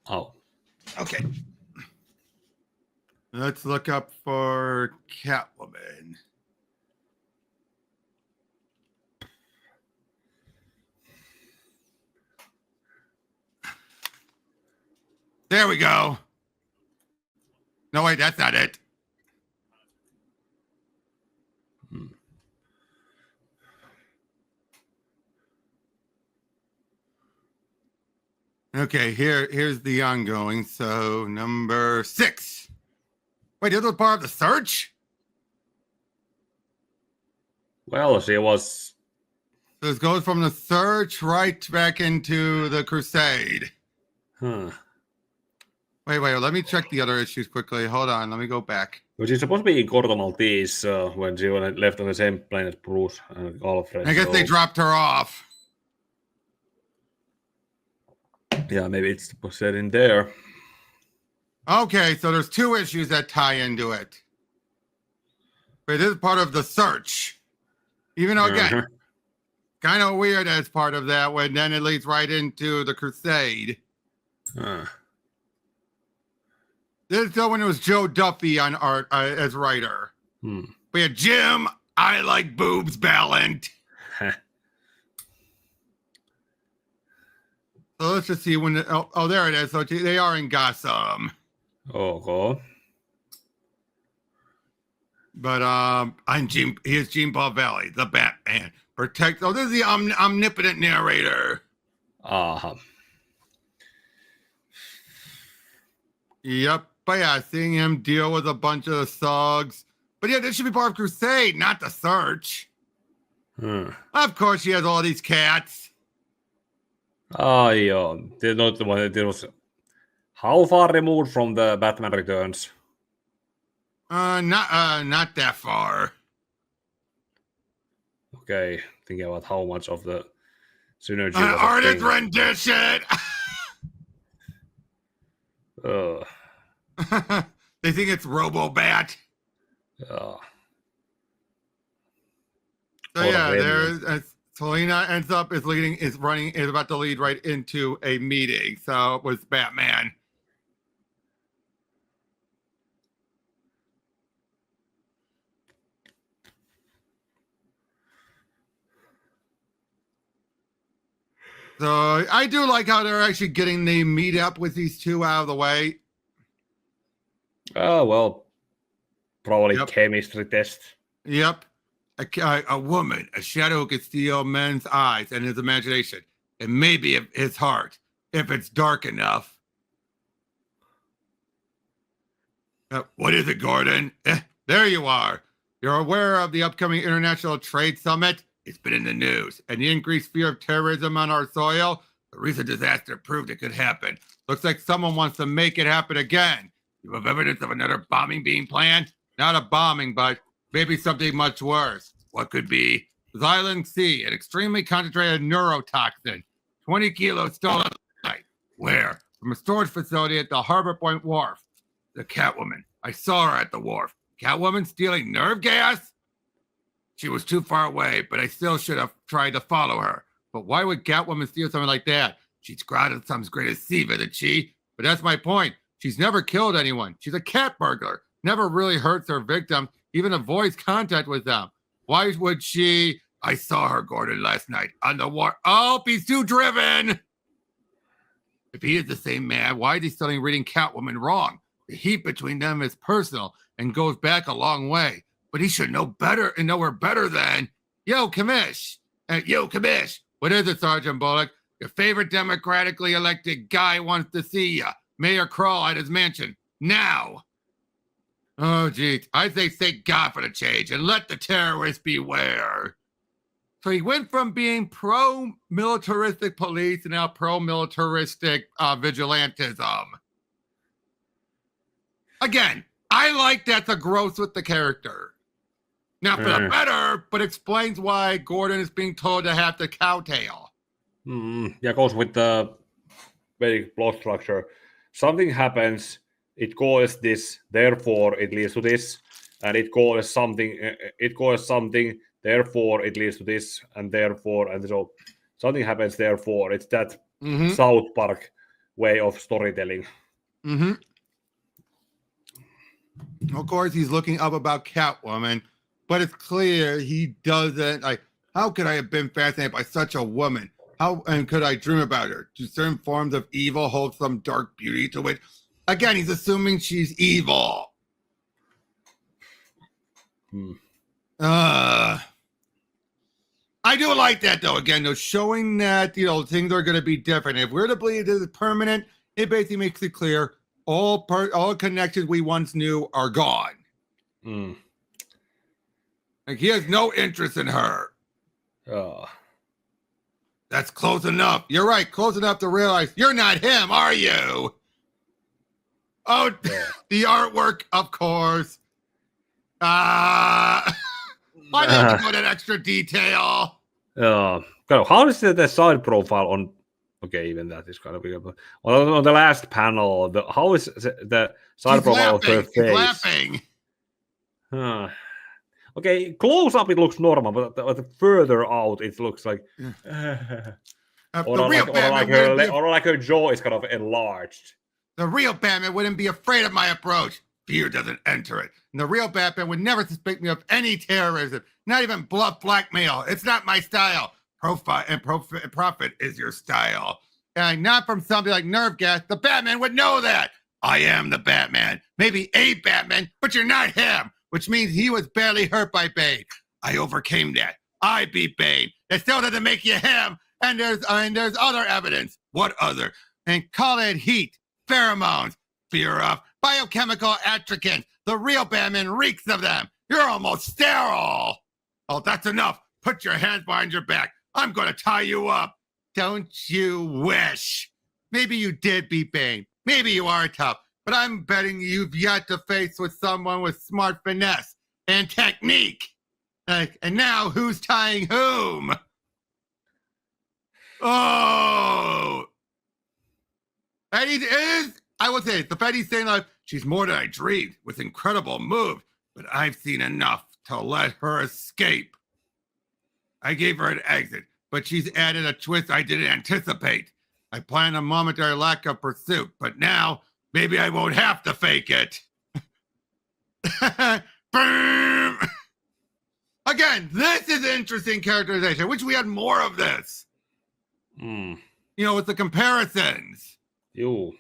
Oh. Okay. Let's look up for Catwoman. There we go. No, wait, that's not it. Okay, here's the ongoing. So number 6. Wait, this was part of the search? Well, she was. So this goes from the search right back into the crusade. Wait, let me check the other issues quickly. Hold on, let me go back. Well, she's supposed to be in Gotham Maltese when she left on the same plane as Bruce and Alfred. I guess they dropped her off. Yeah, maybe it's said in there. Okay, so there's 2 issues that tie into it. But it is part of the search. Even though, again, kind of weird as part of that, when then it leads right into the crusade. This is when it was Joe Duffy on art as writer. We had Jim, I like boobs, Ballant. So let's just see when. Oh, there it is. So they are in Gotham. Okay. But I'm Gene. Here's Gene Paul Valley, the Batman. Protect. Oh, this is the omnipotent narrator. Yep. But yeah, seeing him deal with a bunch of thugs. But yeah, this should be part of Crusade, not the search. Of course, she has all these cats. Yeah. They're not the one. It was how far removed from the Batman Returns? Not that far. Okay, thinking about how much of the synergy. An artist rendition. They think it's Robo-Bat. Yeah. So yeah, there's Selena ends up is about to lead right into a meeting. So it was Batman. So I do like how they're actually getting the meet up with these 2 out of the way. Oh, well, probably chemistry test. Yep. A woman, a shadow who can steal men's eyes and his imagination, and maybe his heart, if it's dark enough. What is it, Gordon? There you are. You're aware of the upcoming International Trade Summit? It's been in the news. And the increased fear of terrorism on our soil? The recent disaster proved it could happen. Looks like someone wants to make it happen again. You have evidence of another bombing being planned? Not a bombing, but maybe something much worse. What could be? Xylem C, an extremely concentrated neurotoxin. 20 kilos stolen tonight. Where? From a storage facility at the Harbor Point Wharf. The Catwoman. I saw her at the wharf. Catwoman stealing nerve gas? She was too far away, but I still should have tried to follow her. But why would Catwoman steal something like that? She's grounded some greatest thief, isn't she? But that's my point. She's never killed anyone. She's a cat burglar. Never really hurts her victims, even avoids contact with them. Why would she? I saw her, Gordon, last night on the wharf. Oh, he's too driven. If he is the same man, why is he still reading Catwoman wrong? The heat between them is personal and goes back a long way. But he should know better and know her better than, yo, Commish. Yo, Commish. What is it, Sergeant Bullock? Your favorite democratically elected guy wants to see you. Mayor Kroll at his mansion. Now. Oh, geez. I say thank God for the change and let the terrorists beware. So he went from being pro-militaristic police to now pro-militaristic vigilantism. Again, I like that the growth with the character. Not for the better, but explains why Gordon is being told to have the cowtail. Yeah, goes with the basic plot structure. Something happens, it causes this, therefore it leads to this, and it causes something, therefore it leads to this, and therefore, and so something happens, therefore. It's that South Park way of storytelling. Of course, he's looking up about Catwoman, but it's clear he doesn't, like, how could I have been fascinated by such a woman? How and could I dream about her? Do certain forms of evil hold some dark beauty to it? Again, he's assuming she's evil. I do like that, though. Again, though, showing that, things are going to be different. If we're to believe this is permanent, it basically makes it clear all connections we once knew are gone. Like, he has no interest in her. That's close enough. You're right, close enough to realize you're not him, are you? Oh, the artwork, of course. Why didn't you go that extra detail? How is the side profile on? Okay, even that is kind of weird. But on the last panel, how is the side profile of her face? He's laughing. Okay, close up it looks normal, but further out it looks like, or like her jaw is kind of enlarged. The real Batman wouldn't be afraid of my approach. Fear doesn't enter it. And the real Batman would never suspect me of any terrorism, not even bluff blackmail. It's not my style. Profit is your style. And not from something like nerve gas. The Batman would know that. I am the Batman. Maybe a Batman, but you're not him. Which means he was barely hurt by Bane. I overcame that. I beat Bane. That still doesn't make you him. And there's other evidence. What other? And call it heat, pheromones, fear of biochemical attricants. The real Batman reeks of them. You're almost sterile. Oh, that's enough. Put your hands behind your back. I'm going to tie you up. Don't you wish? Maybe you did beat Bane. Maybe you are tough. But I'm betting you've yet to face with someone with smart finesse and technique. And now who's tying whom? Oh. And it is, I will say, the fact he's saying like, she's more than I dreamed with incredible move, but I've seen enough to let her escape. I gave her an exit, but she's added a twist I didn't anticipate. I planned a momentary lack of pursuit, but now maybe I won't have to fake it. Boom! Again, this is interesting characterization. I wish we had more of this. With the comparisons. All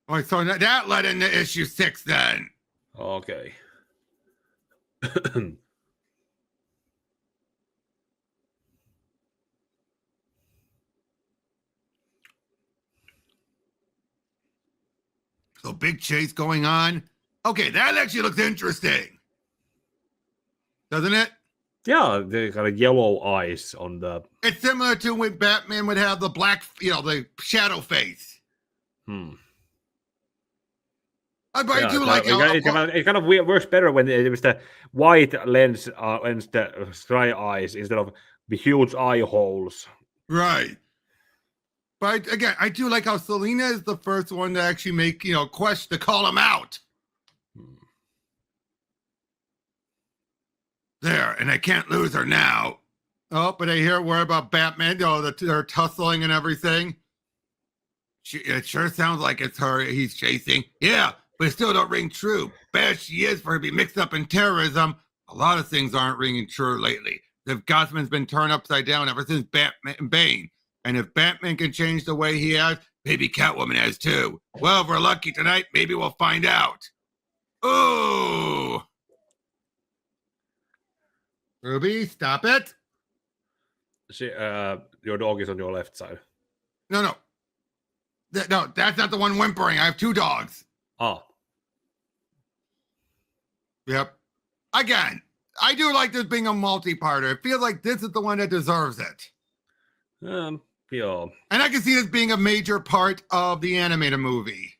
right, so that led into issue 6 then. Okay. So big chase going on. Okay, that actually looks interesting. Doesn't it? Yeah, the kind of yellow eyes on the... It's similar to when Batman would have the black, the shadow face. But I do like how... It kind of works better when it was the white lens, the dry eyes, instead of the huge eye holes. Right. But again, I do like how Selina is the first one to actually make, Quest to call him out. There, and I can't lose her now. Oh, but I hear word about Batman, they're tussling and everything. It sure sounds like it's her he's chasing. Yeah, but it still don't ring true. Bad she is for her to be mixed up in terrorism. A lot of things aren't ringing true lately. The Gotham's been turned upside down ever since Batman and Bane. And if Batman can change the way he has, maybe Catwoman has too. Well, if we're lucky tonight, maybe we'll find out. Ooh. Ruby, stop it. Your dog is on your left side. No. No, that's not the one whimpering. I have 2 dogs. Oh. Yep. Again, I do like this being a multi-parter. It feels like this is the one that deserves it. Yeah. And I can see this being a major part of the animated movie.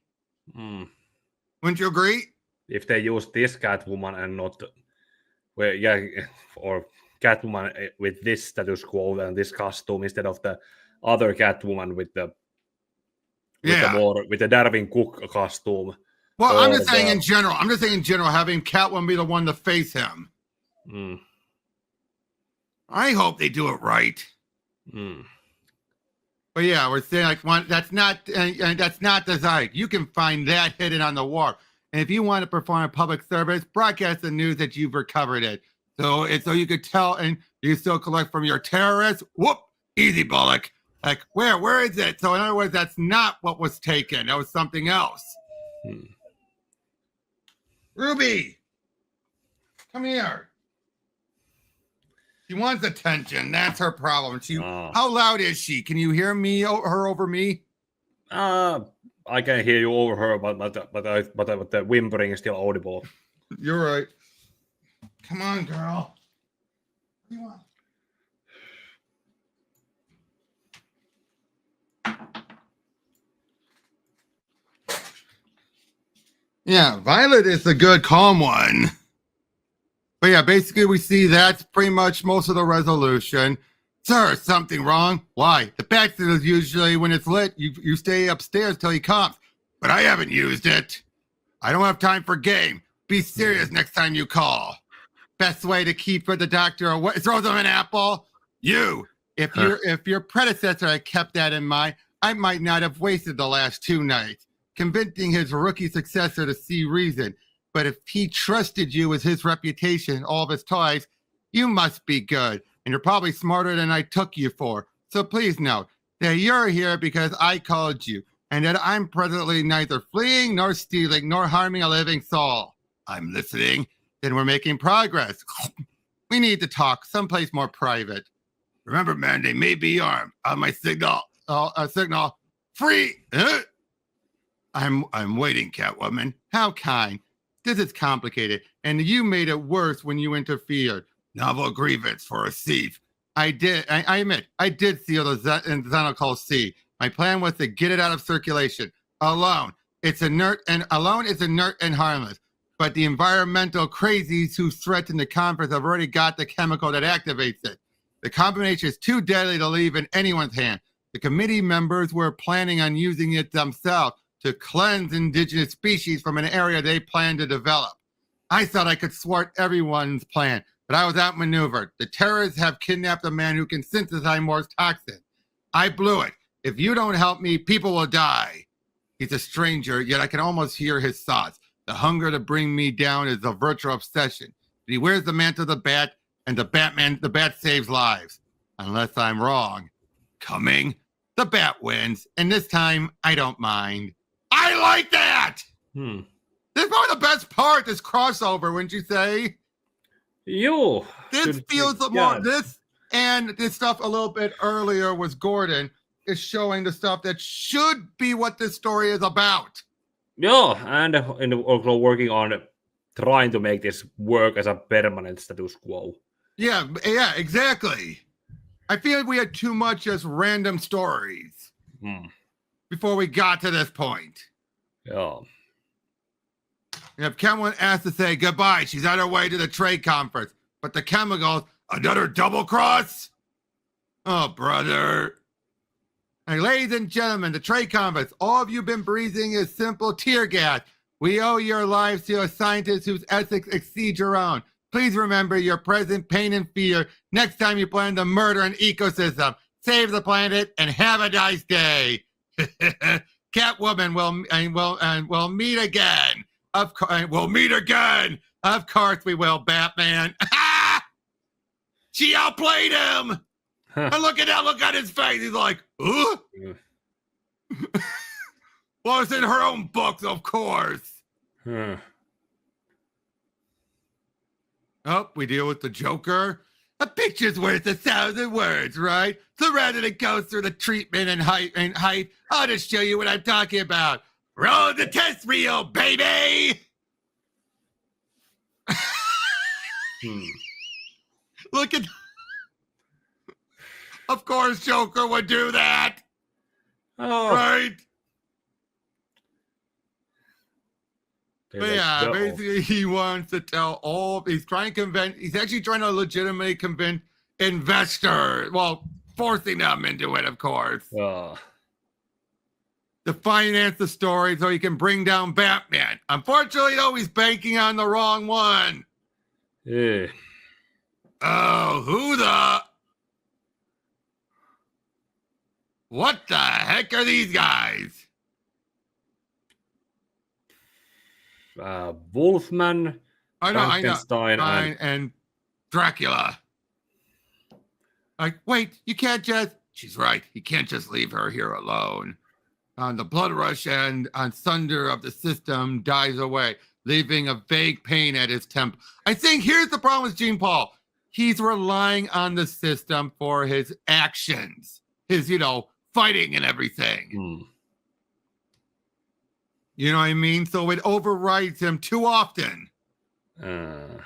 Wouldn't you agree? If they use this Catwoman and not, or Catwoman with this status quo and this costume instead of the other Catwoman with the Darwin Cook costume. Well, I'm just saying in general. Having Catwoman be the one to face him. I hope they do it right. But yeah, we're saying that's not desired. You can find that hidden on the wall. And if you want to perform a public service, broadcast the news that you've recovered it. So you could tell, and you still collect from your terrorists. Whoop, easy, Bullock. Like, where is it? So in other words, that's not what was taken. That was something else. Ruby, come here. She wants attention. That's her problem. How loud is she? Can you hear her over me? I can hear you over her, but the whimpering is still audible. You're right. Come on, girl. What do you want? Yeah, Violet is the good, calm one. But yeah, basically we see that's pretty much most of the resolution. Sir, something wrong? Why? The bat suit is usually when it's lit, you stay upstairs till he comes. But I haven't used it. I don't have time for game. Be serious next time you call. Best way to keep the doctor away. Throw them an apple. If your predecessor had kept that in mind, I might not have wasted the last 2 nights convincing his rookie successor to see reason. But if he trusted you with his reputation and all of his toys, you must be good. And you're probably smarter than I took you for. So please note that you're here because I called you, and that I'm presently neither fleeing nor stealing nor harming a living soul. I'm listening. Then we're making progress. We need to talk someplace more private. Remember, man, they may be armed. On my signal, free. I'm waiting, Catwoman. How kind. This is complicated, and you made it worse when you interfered. Novel grievance for a thief. I admit, I did steal the Xenocal C. My plan was to get it out of circulation. Alone, it's inert and harmless. But the environmental crazies who threaten the conference have already got the chemical that activates it. The combination is too deadly to leave in anyone's hand. The committee members were planning on using it themselves to cleanse indigenous species from an area they plan to develop. I thought I could thwart everyone's plan, but I was outmaneuvered. The terrorists have kidnapped a man who can synthesize more toxin. I blew it. If you don't help me, people will die. He's a stranger, yet I can almost hear his thoughts. The hunger to bring me down is a virtual obsession. But he wears the mantle of the bat, and the bat saves lives. Unless I'm wrong. Coming, the bat wins, and this time I don't mind. I like that! This is probably the best part, this crossover, wouldn't you say? This feels more, this and this stuff a little bit earlier was Gordon is showing the stuff that should be what this story is about. Yeah, and also working on trying to make this work as a permanent status quo. Yeah, exactly. I feel like we had too much as random stories before we got to this point. Yeah. If Catwoman asked to say goodbye, she's on her way to the trade conference. But the chemicals, another double cross? Oh, brother. Hey, ladies and gentlemen, the trade conference. All of you been breathing is simple tear gas. We owe your lives to a scientist whose ethics exceed your own. Please remember your present pain and fear next time you plan to murder an ecosystem. Save the planet and have a nice day. Catwoman will meet again. Of course, we'll meet again. Of course we will, Batman. She outplayed him. And look at that. Look at his face. He's like, Yeah. Well, it's in her own books, of course. Huh. Oh, we deal with the Joker. A picture's worth 1,000 words, right? So rather than go through the treatment and height, I'll just show you what I'm talking about. Roll the test reel, baby! Look at... Of course Joker would do that. Oh. Right? They But like, yeah, no. basically he wants to tell all... He's actually trying to legitimately convince investors. Well, forcing them into it, of course. Oh. To finance the story so he can bring down Batman. Unfortunately, though, he's banking on the wrong one. Yeah. Oh, who the... What the heck are these guys? Wolfman, I know. Frankenstein, and Dracula. Like, wait, you can't just... She's right. He can't just leave her here alone. The blood rush and on thunder of the system dies away, leaving a vague pain at his temple. I think here's the problem with Gene Paul. He's relying on the system for his actions, his, fighting and everything. You know what I mean? So it overrides him too often.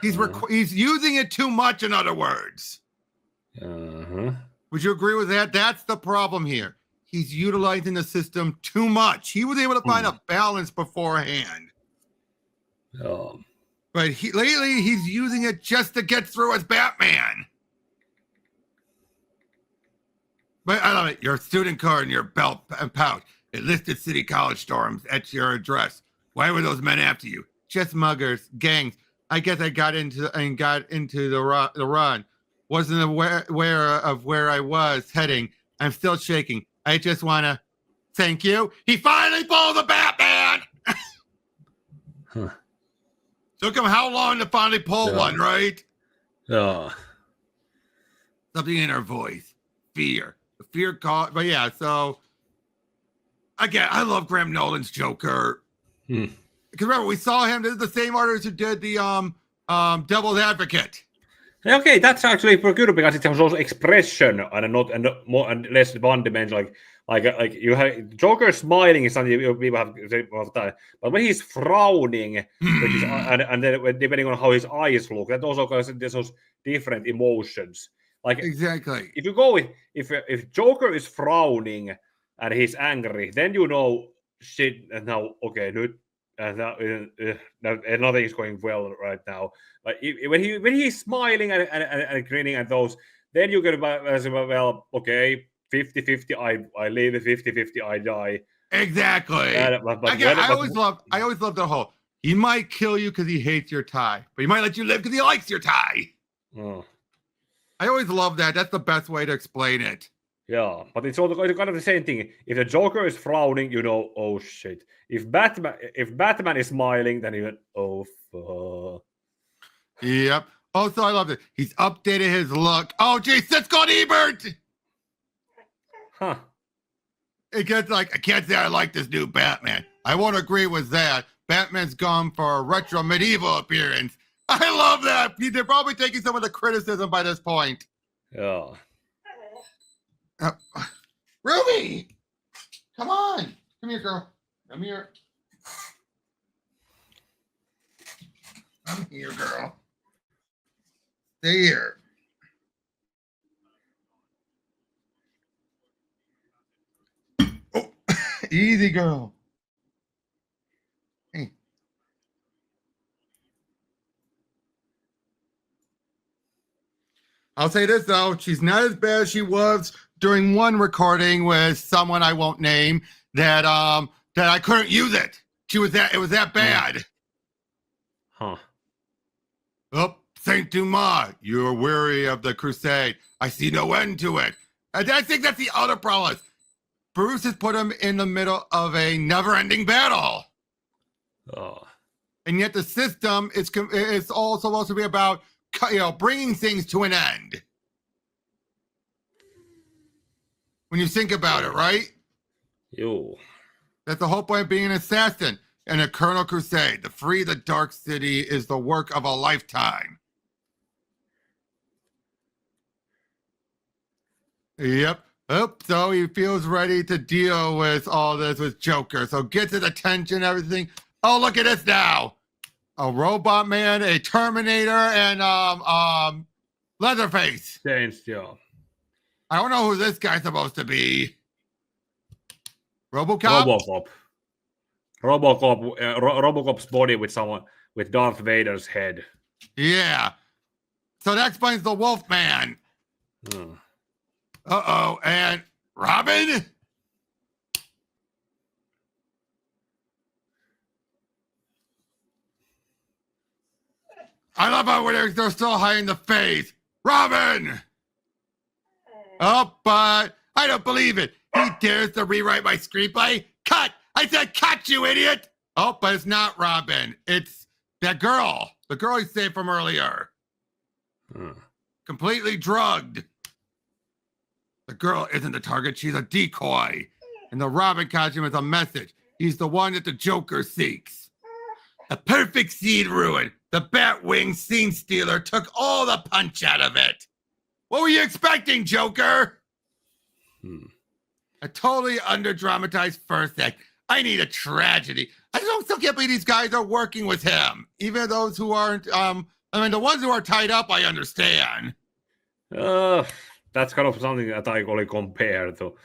He's using it too much, in other words. Would you agree with that? That's the problem here. He's utilizing the system too much. He was able to find a balance beforehand. But lately, he's using it just to get through as Batman. But I love it. Your student card and your belt and pouch. It listed City College dorms at your address. Why were those men after you? Just muggers, gangs. I guess I got into the run. Wasn't aware of where I was heading. I'm still shaking. I just want to thank you. He finally pulled the Batman. Took him how long to finally pull one, right? Something in her voice. Fear. The fear caught. But yeah, so again, I love Graham Nolan's Joker. Because remember, we saw him. This is the same artist who did the Devil's Advocate. Okay, that's actually pretty good because it has also expression and more and less one dimension. Like you have Joker smiling is something people have time, but when he's frowning, and then depending on how his eyes look, that also causes those different emotions. Like exactly, if you go with if Joker is frowning and he's angry, then shit. And now okay, nothing is going well right now. But when he's smiling and grinning at those, then you get well, okay, 50-50, I live, 50-50, I die. Exactly. I always love the whole. He might kill you because he hates your tie, but he might let you live because he likes your tie. I always love that. That's the best way to explain it. Yeah, but it's also kind of the same thing. If the Joker is frowning, oh shit. If Batman is smiling, then you oh fuck. Yep. Also, I love it. He's updated his look. Oh, geez, that's called Ebert. Huh. It gets like, I can't say I like this new Batman. I won't agree with that. Batman's gone for a retro medieval appearance. I love that. They're probably taking some of the criticism by this point. Yeah. Ruby! Come on. Come here, girl. Come here. Come here, girl. Stay here. Oh, easy, girl. Hey. I'll say this, though. She's not as bad as she was during one recording with someone I won't name that I couldn't use it. It was that bad. Huh. Oh, Saint Dumas, you are weary of the crusade. I see no end to it. And I think that's the other problem. Bruce has put him in the middle of a never-ending battle. And yet the system is all supposed to be about, bringing things to an end. when you think about it, right? Yo. That's the whole point of being an assassin. And a Colonel Crusade, to free the Dark City is the work of a lifetime. Yep. Oh, so he feels ready to deal with all this with Joker. So gets his attention, everything. Oh, look at this now. A robot man, a Terminator, and Leatherface. Changed, yeah. I don't know who this guy's supposed to be. RoboCop? Robocop's body with Darth Vader's head. Yeah. So that explains the Wolfman. Uh-oh. And Robin? I love how they're still hiding the face. Robin! Oh, but I don't believe it. He dares to rewrite my screenplay? Cut! I said cut, you idiot! Oh, but it's not Robin. It's that girl. The girl he saved from earlier. Completely drugged. The girl isn't the target. She's a decoy. And the Robin costume is a message. He's the one that the Joker seeks. A perfect scene ruin. The Batwing scene stealer took all the punch out of it. What were you expecting, Joker? A totally under-dramatized first act. I need a tragedy. I still can't believe these guys are working with him. Even those who aren't, the ones who are tied up, I understand. That's kind of something that I only compare to.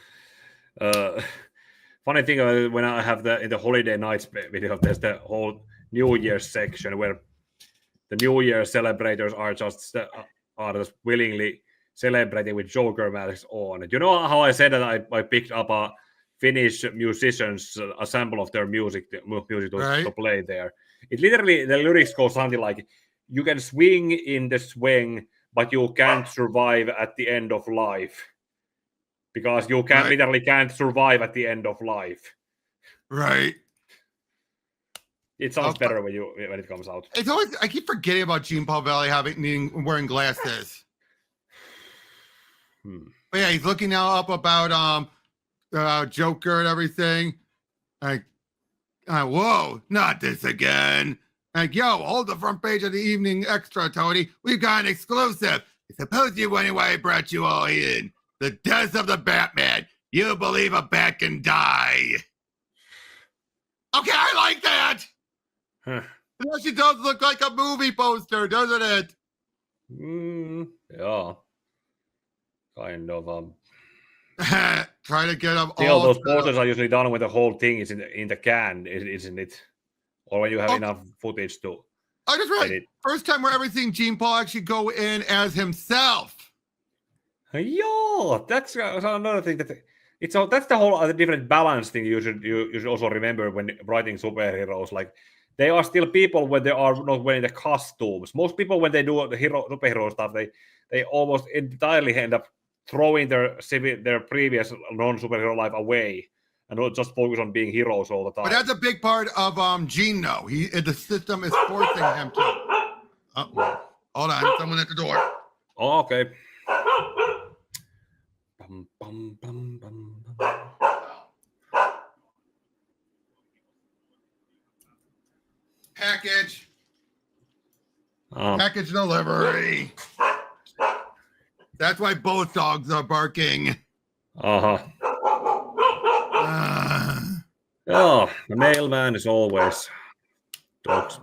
Funny thing, when I have in the Holiday Nights video, there's the whole New Year's section where the New Year celebrators are just willingly celebrating with Joker masks on. You know how I said that I picked up a Finnish musicians' a sample of their music to play there. It literally, the lyrics go something like, you can swing in the swing, but you can't survive at the end of life. Because you literally can't survive at the end of life. Right. It sounds better when it comes out. It's always, I keep forgetting about Jean Paul Valley wearing glasses. But yeah, he's looking now up about Joker and everything. Like, whoa, not this again. Like, yo, hold the front page of the Evening Extra, Tony. We've got an exclusive. I suppose you wondering why I brought you all in. The death of the Batman. You believe a bat can die. Okay, I like that. It actually does look like a movie poster, doesn't it? Yeah. Kind of. Try to get them all. Those posters are usually done when the whole thing is in the can, isn't it? Or when you have enough footage to. I just read first time we're ever seeing Jean Paul actually go in as himself. Yo, that's another thing that's the whole other different balance thing you should also remember when writing superheroes. Like, they are still people when they are not wearing the costumes. Most people, when they do the superhero stuff, they almost entirely end up throwing their previous non-superhero life away and not just focus on being heroes all the time. But that's a big part of Gene, though. The system is forcing him to. Hold on, someone at the door. Oh, okay. Package. Package delivery. That's why both dogs are barking. Oh, the mailman is always dogs.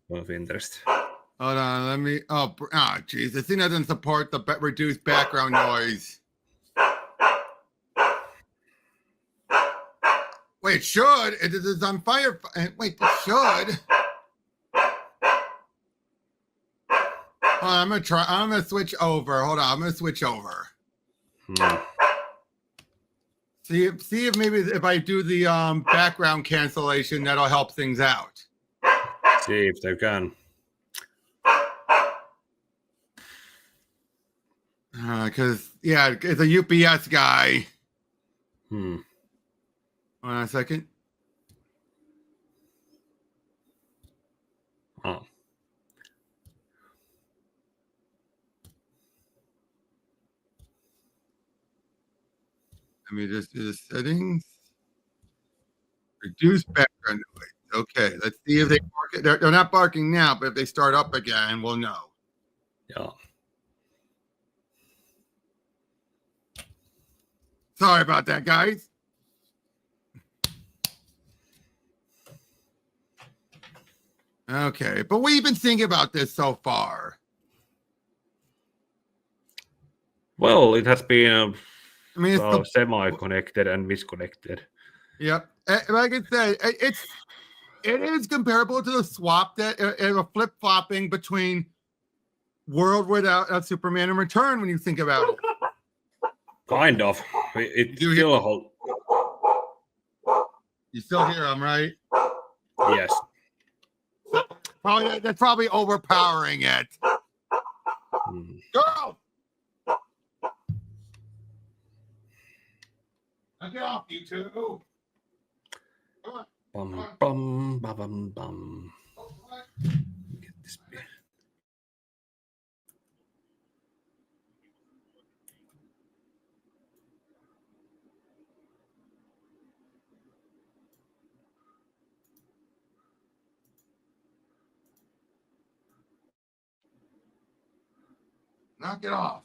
Of interest. Hold on, let me. Oh, jeez. This thing doesn't support the reduced background noise. Wait, it should. It is on fire. Wait, it should. I'm gonna try. I'm gonna switch over. Hold on. I'm gonna switch over. See if maybe if I do the background cancellation, that'll help things out. See if they can. Because it's a UPS guy. Hold on a second. Let me just do the settings. Reduce background noise. Okay, let's see if they bark. They're not barking now, but if they start up again, we'll know. Yeah. Sorry about that, guys. Okay, but what have you been thinking about this so far? Well, it has been I mean, it's semi-connected and misconnected. Yep. Like I said, it is comparable to the swap that a flip-flopping between World Without Superman and Return when you think about it. Kind of. It's still a whole... You still hear them, right? Yes. That's probably overpowering it. Girl! Now get off, you two. Come on. Bum, bum, bum, bum. Get this bit. Knock it off.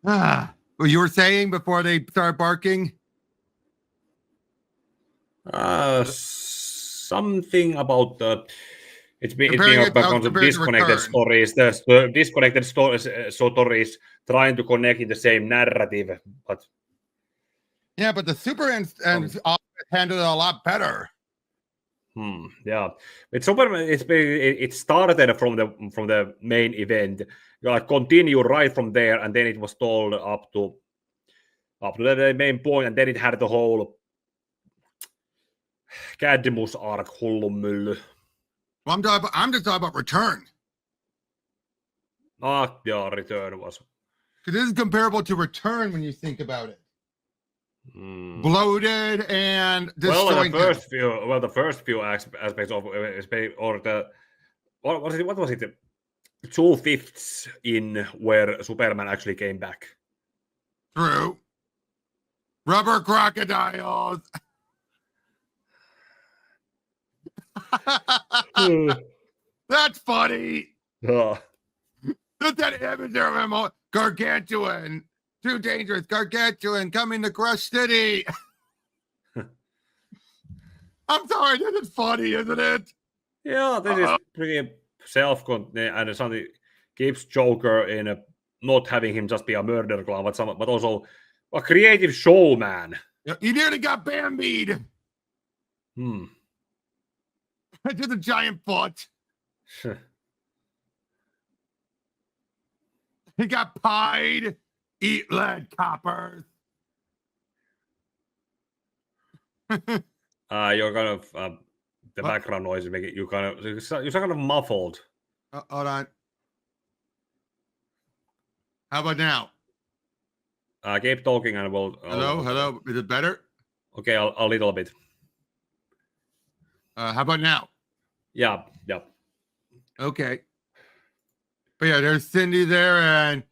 What you were saying before they start barking? Something about the... It's been back on the disconnected stories. The disconnected stories trying to connect in the same narrative, but yeah, but the Superman handled it a lot better. Yeah, it's Superman. It started from the main event. You like continue right from there, and then it was told up to the main point, and then it had the whole Cadmus arc hullumylly. Well, I'm just talking about Return. Yeah, Return was. Because this is comparable to Return when you think about it. Bloated and destroying. The first few aspects of or the what was it? 2/5 in where Superman actually came back. True. Rubber crocodiles. That's funny. Look at that image of him, gargantuan. Too dangerous, gargantuan, coming to Crush City. I'm sorry, this is funny, isn't it? Yeah, this is pretty self-contained, and something keeps Joker in not having him just be a murder clown, but also a creative showman. He nearly got Bambied. Just a giant foot. He got pied. Eat lead, coppers. You're kind of the background noise is making you're kind of muffled. Hold on. How about now? Keep talking and we'll. Hello. Is it better? Okay, a little bit. How about now? Yeah. Okay. But yeah, there's Cindy there, and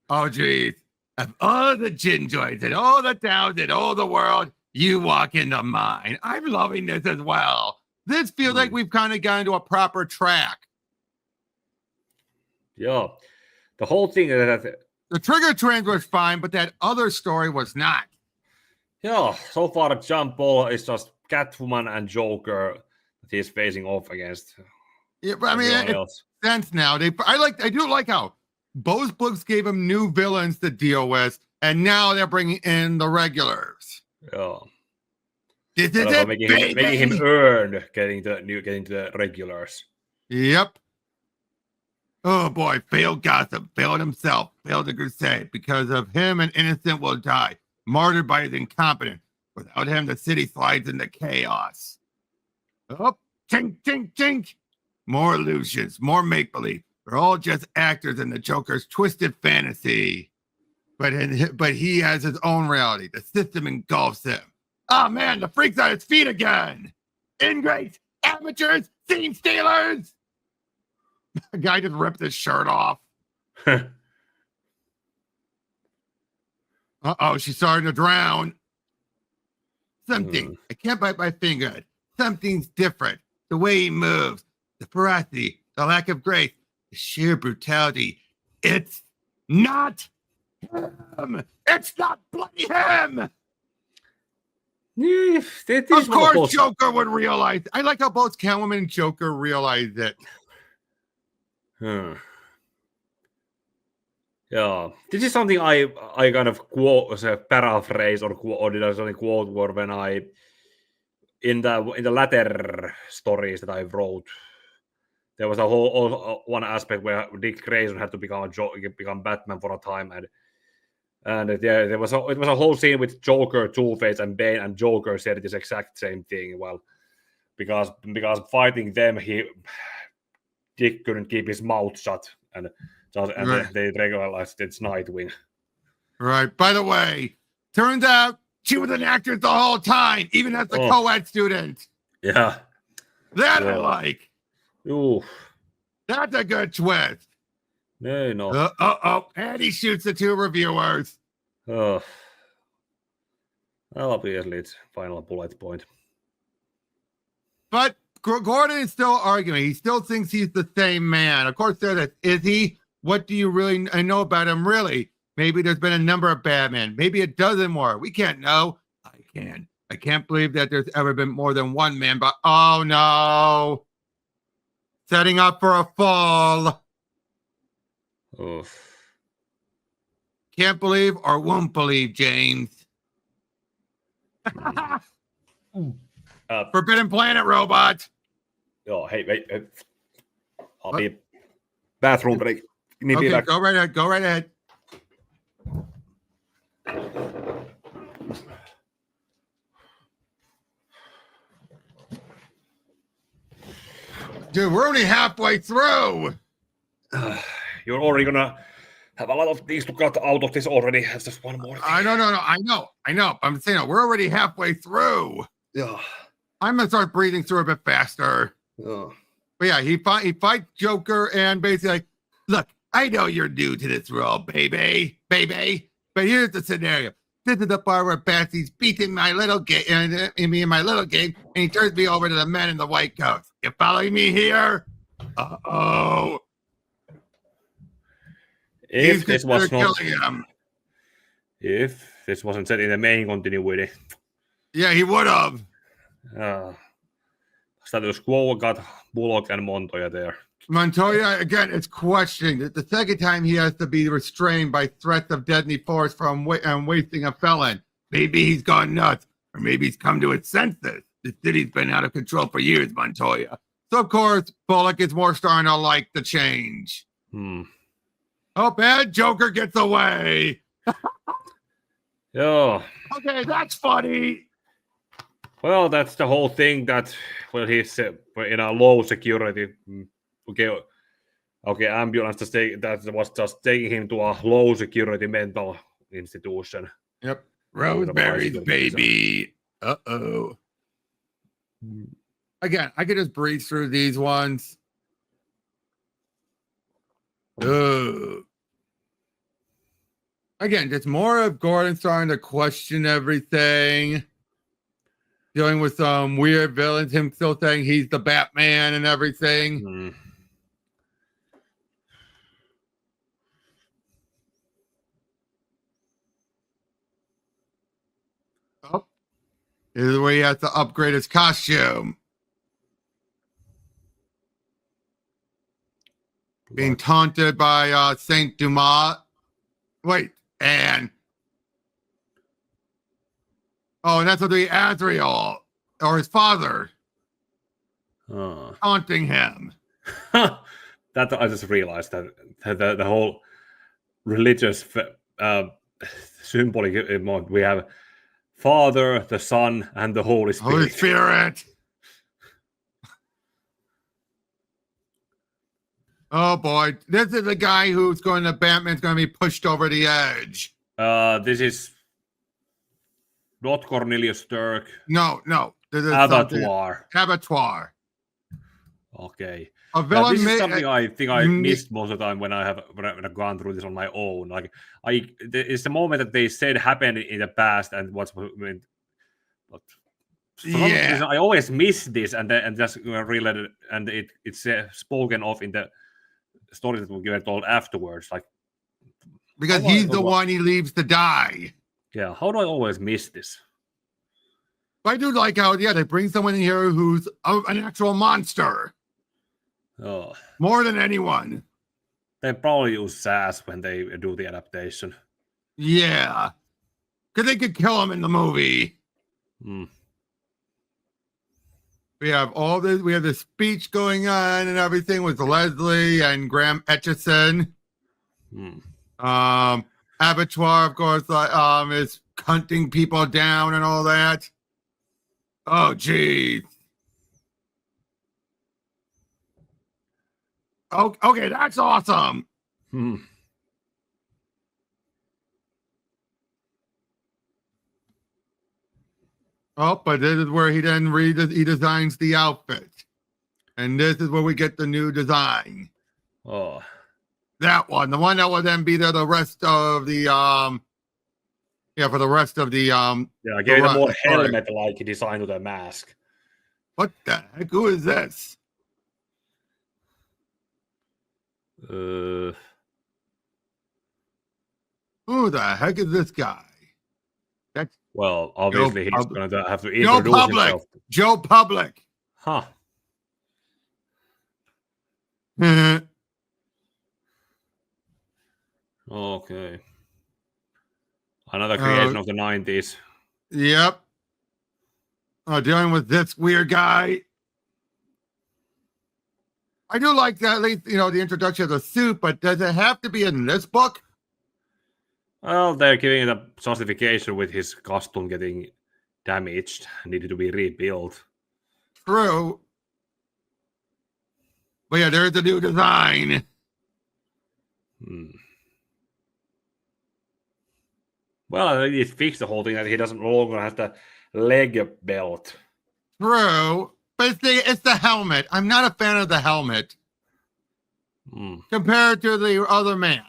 oh geez. Of all the gin joints and all the towns and all the world, you walk into mine. I'm loving this as well. This feels like we've kind of gotten into a proper track. Yeah. The whole thing that the Trigger Twins was fine, but that other story was not. Yeah, so far Jump Ball is just Catwoman and Joker that he's facing off against. Yeah, but I mean, it makes sense now. I do like how both books gave him new villains to deal with, and now they're bringing in the regulars. Yeah. This is it, making him earn getting the regulars. Yep. Oh boy, failed Gotham, failed himself, failed the crusade. Because of him, an innocent will die, martyred by his incompetence. Without him, the city slides into chaos. Oh, tink, tink, tink. More illusions, more make-believe. They're all just actors in the Joker's twisted fantasy. But he has his own reality. The system engulfs him. Oh man, the freak's on his feet again. Ingrates, amateurs, scene stealers. The guy just ripped his shirt off. Uh-oh, she's starting to drown. Something. I can't bite my finger. Something's different. The way he moves, the ferocity, the lack of grace, the sheer brutality. It's not him. It's not bloody him. Of course, Joker would realize. I like how both Catwoman and Joker realize it. Yeah, this is something I kind of quote as a paraphrase or did I something quote where when I in the latter stories that I wrote, there was a whole one aspect where Dick Grayson had to become Batman for a time, and it was a whole scene with Joker, Two-Face, and Bane, and Joker said this exact same thing. Well, because fighting them, Dick couldn't keep his mouth shut, and they realized it's Nightwing. Right. By the way, turns out she was an actress the whole time, even as a co-ed student. Yeah. That I like. Ooh. That's a good twist. No. And he shoots the two reviewers. Well, obviously, it's final bullet point. But Gordon is still arguing. He still thinks he's the same man. Of course, is he? What do you really know about him, really? Maybe there's been a number of Batman. Maybe a dozen more. We can't know. I can. I can't believe that there's ever been more than one man, but oh no. Setting up for a fall. Oof. Can't believe or won't believe, James. Forbidden Planet robot. Oh, hey, wait. I'll be bathroom break. Okay, go right ahead. Go right ahead. Dude, we're only halfway through. You're already gonna have a lot of these to cut out of this already. That's just one more thing. I know. I'm saying we're already halfway through. Yeah. I'm gonna start breathing through a bit faster. Yeah. But yeah, he fights Joker and basically like, look, I know you're new to this role, baby. But here's the scenario. This is the part where Batsy's beating my little game in my little game, and he turns me over to the men in the white coats. You following me here? Uh-oh. If this wasn't set in the main continuity. Yeah, he would have. Status quo got Bullock and Montoya there. Montoya, again, it's questioning. The second time he has to be restrained by threats of deadly force from wasting a felon. Maybe he's gone nuts, or maybe he's come to his senses. The city's been out of control for years, Montoya. So, of course, Bullock is more starting to like the change. Oh, bad Joker gets away. Yeah. Okay, that's funny. Well, that's the whole thing that, well, he's in a low security. Okay, ambulance that was just taking him to a low security mental institution. Yep. Rosemary's Baby. Uh-oh. Again, I could just breeze through these ones. Again, just more of Gordon starting to question everything. Dealing with some weird villains, him still saying he's the Batman and everything. Oh, this is where he has to upgrade his costume. Being taunted by Saint Dumas. Wait, and and that's what the Azrael or his father taunting him. That I just realized that the whole religious symbolic we have Father, the Son, and the Holy Spirit. Holy Spirit. Oh boy, this is the guy who's Batman's going to be pushed over the edge. This is not Cornelius Sturck. No. This is Abattoir. Abattoir. Okay. A villain this is something I think I missed most of the time when I've gone through this on my own. Like, it's the moment that they said happened in the past and what's but for some reason I always miss this and just realize it, and it's spoken of in the story that we were told afterwards. Like, because he's the one he leaves to die. Yeah, how do I always miss this? I do like how they bring someone in here who's an actual monster. Oh, more than anyone. They probably use sass when they do the adaptation. Yeah, because they could kill him in the movie. We have all this. We have the speech going on and everything with Leslie and Graham Etchison. Abattoir, of course, is hunting people down and all that. Oh, geez. Oh, okay, that's awesome. Oh, but this is where he then he designs the outfit. And this is where we get the new design. Oh. That one. The one that will then be there the rest of the for the rest of the Yeah, give it a more helmet like design with a mask. What the heck? Who is this? Who the heck is this guy? That's obviously he's going to have to introduce himself. Joe Public. Huh. Okay. Another creation of the 90s. Yep. Dealing with this weird guy. I do like that, at least, the introduction of the suit, but does it have to be in this book? Well, they're giving it a justification with his costume getting damaged, needed to be rebuilt. True. But yeah, there's a new design. Well, it fixed the whole thing that he doesn't no longer have the leg belt. True. But it's the helmet. I'm not a fan of the helmet. Compared to the other man.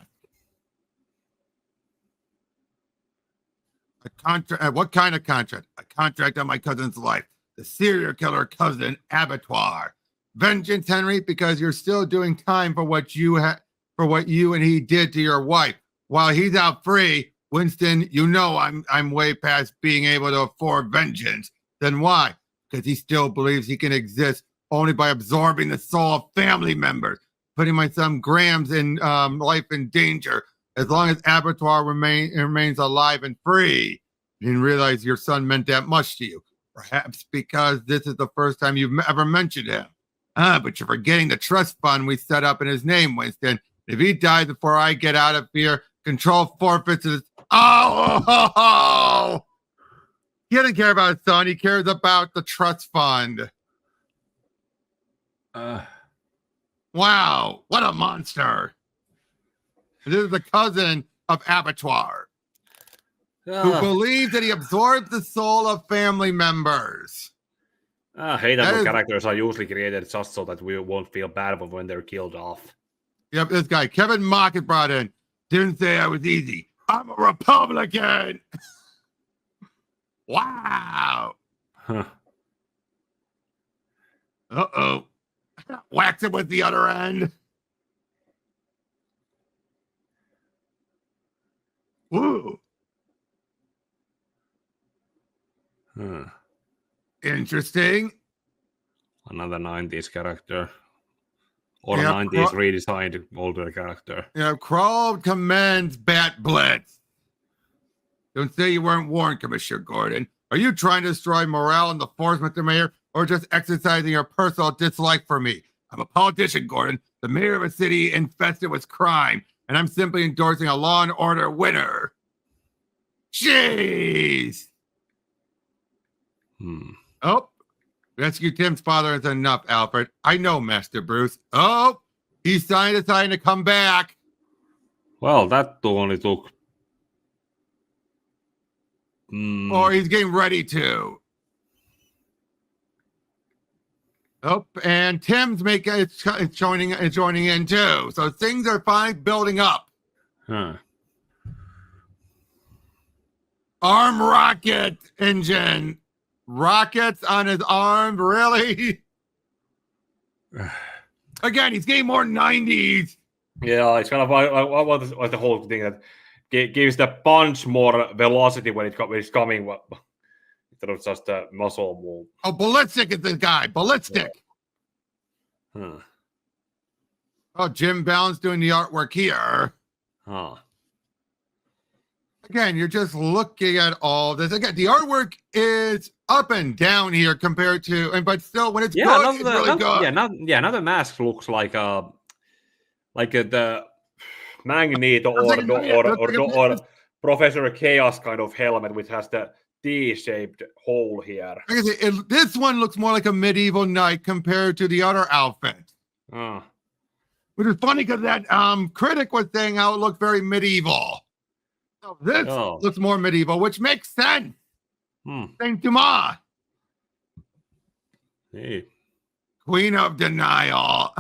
A contract. What kind of contract? A contract on my cousin's life. The serial killer cousin, Abattoir. Vengeance, Henry, because you're still doing time for what you and he did to your wife. While he's out free, Winston, I'm way past being able to afford vengeance. Then why? Because he still believes he can exist only by absorbing the soul of family members, putting my son Graham's life in danger. As long as Abattoir remains alive and free. You didn't realize your son meant that much to you. Perhaps because this is the first time you've ever mentioned him. But you're forgetting the trust fund we set up in his name, Winston. If he dies before I get out of here, control forfeits his... Oh! He doesn't care about his son. He cares about the trust fund. Wow, what a monster. This is the cousin of Abattoir, who believes that he absorbs the soul of family members. Hateable characters are usually created just so that we won't feel bad when they're killed off. Yep, this guy, Kevin Mock, is brought in. Didn't say I was easy. I'm a Republican. Wow. Uh-oh. Whacks him with the other end. Woo. Interesting. Another 90s character. Or 90s redesigned older character. Crawl commands Bat Blitz. Don't say you weren't warned, Commissioner Gordon. Are you trying to destroy morale in the force, Mr. Mayor, or just exercising your personal dislike for me? I'm a politician, Gordon, the mayor of a city infested with crime, and I'm simply endorsing a law and order winner. Jeez! Oh, rescue Tim's father is enough, Alfred. I know, Master Bruce. Oh, he's deciding to come back. Well, that only took... Or he's getting ready to. Oh, and Tim's joining in too. So things are finally building up. Huh. Arm rocket engine. Rockets on his arm, really? Again, he's getting more 90s. Yeah, it's kind of like the whole thing that gives the punch more velocity when it's coming, instead of just a muscle move. Oh, Ballistic is the guy. Ballistic. Yeah. Huh. Oh, Jim Balance doing the artwork here. Huh. Again, you're just looking at all this. Again, the artwork is up and down here compared to, but still, when it's good, it's really good. Now the mask looks like the Magneto or Professor Chaos kind of helmet, which has the T-shaped hole here. Like I say, this one looks more like a medieval knight compared to the other outfit. Which is funny because that critic was saying how it looked very medieval. So this looks more medieval, which makes sense. Thank Dumas. Hey. Queen of Denial.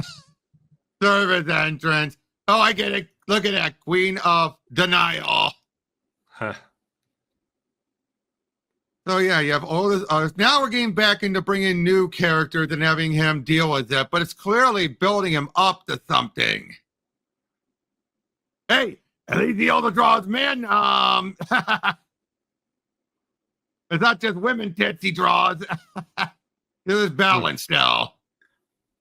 Service entrance. Oh, I get it. Look at that. Queen of Denial. Huh. So yeah, you have all this. Now we're getting back into bringing new characters and having him deal with it, but it's clearly building him up to something. Hey, at least the older draws men. It's not just women tits he draws. This is balanced now.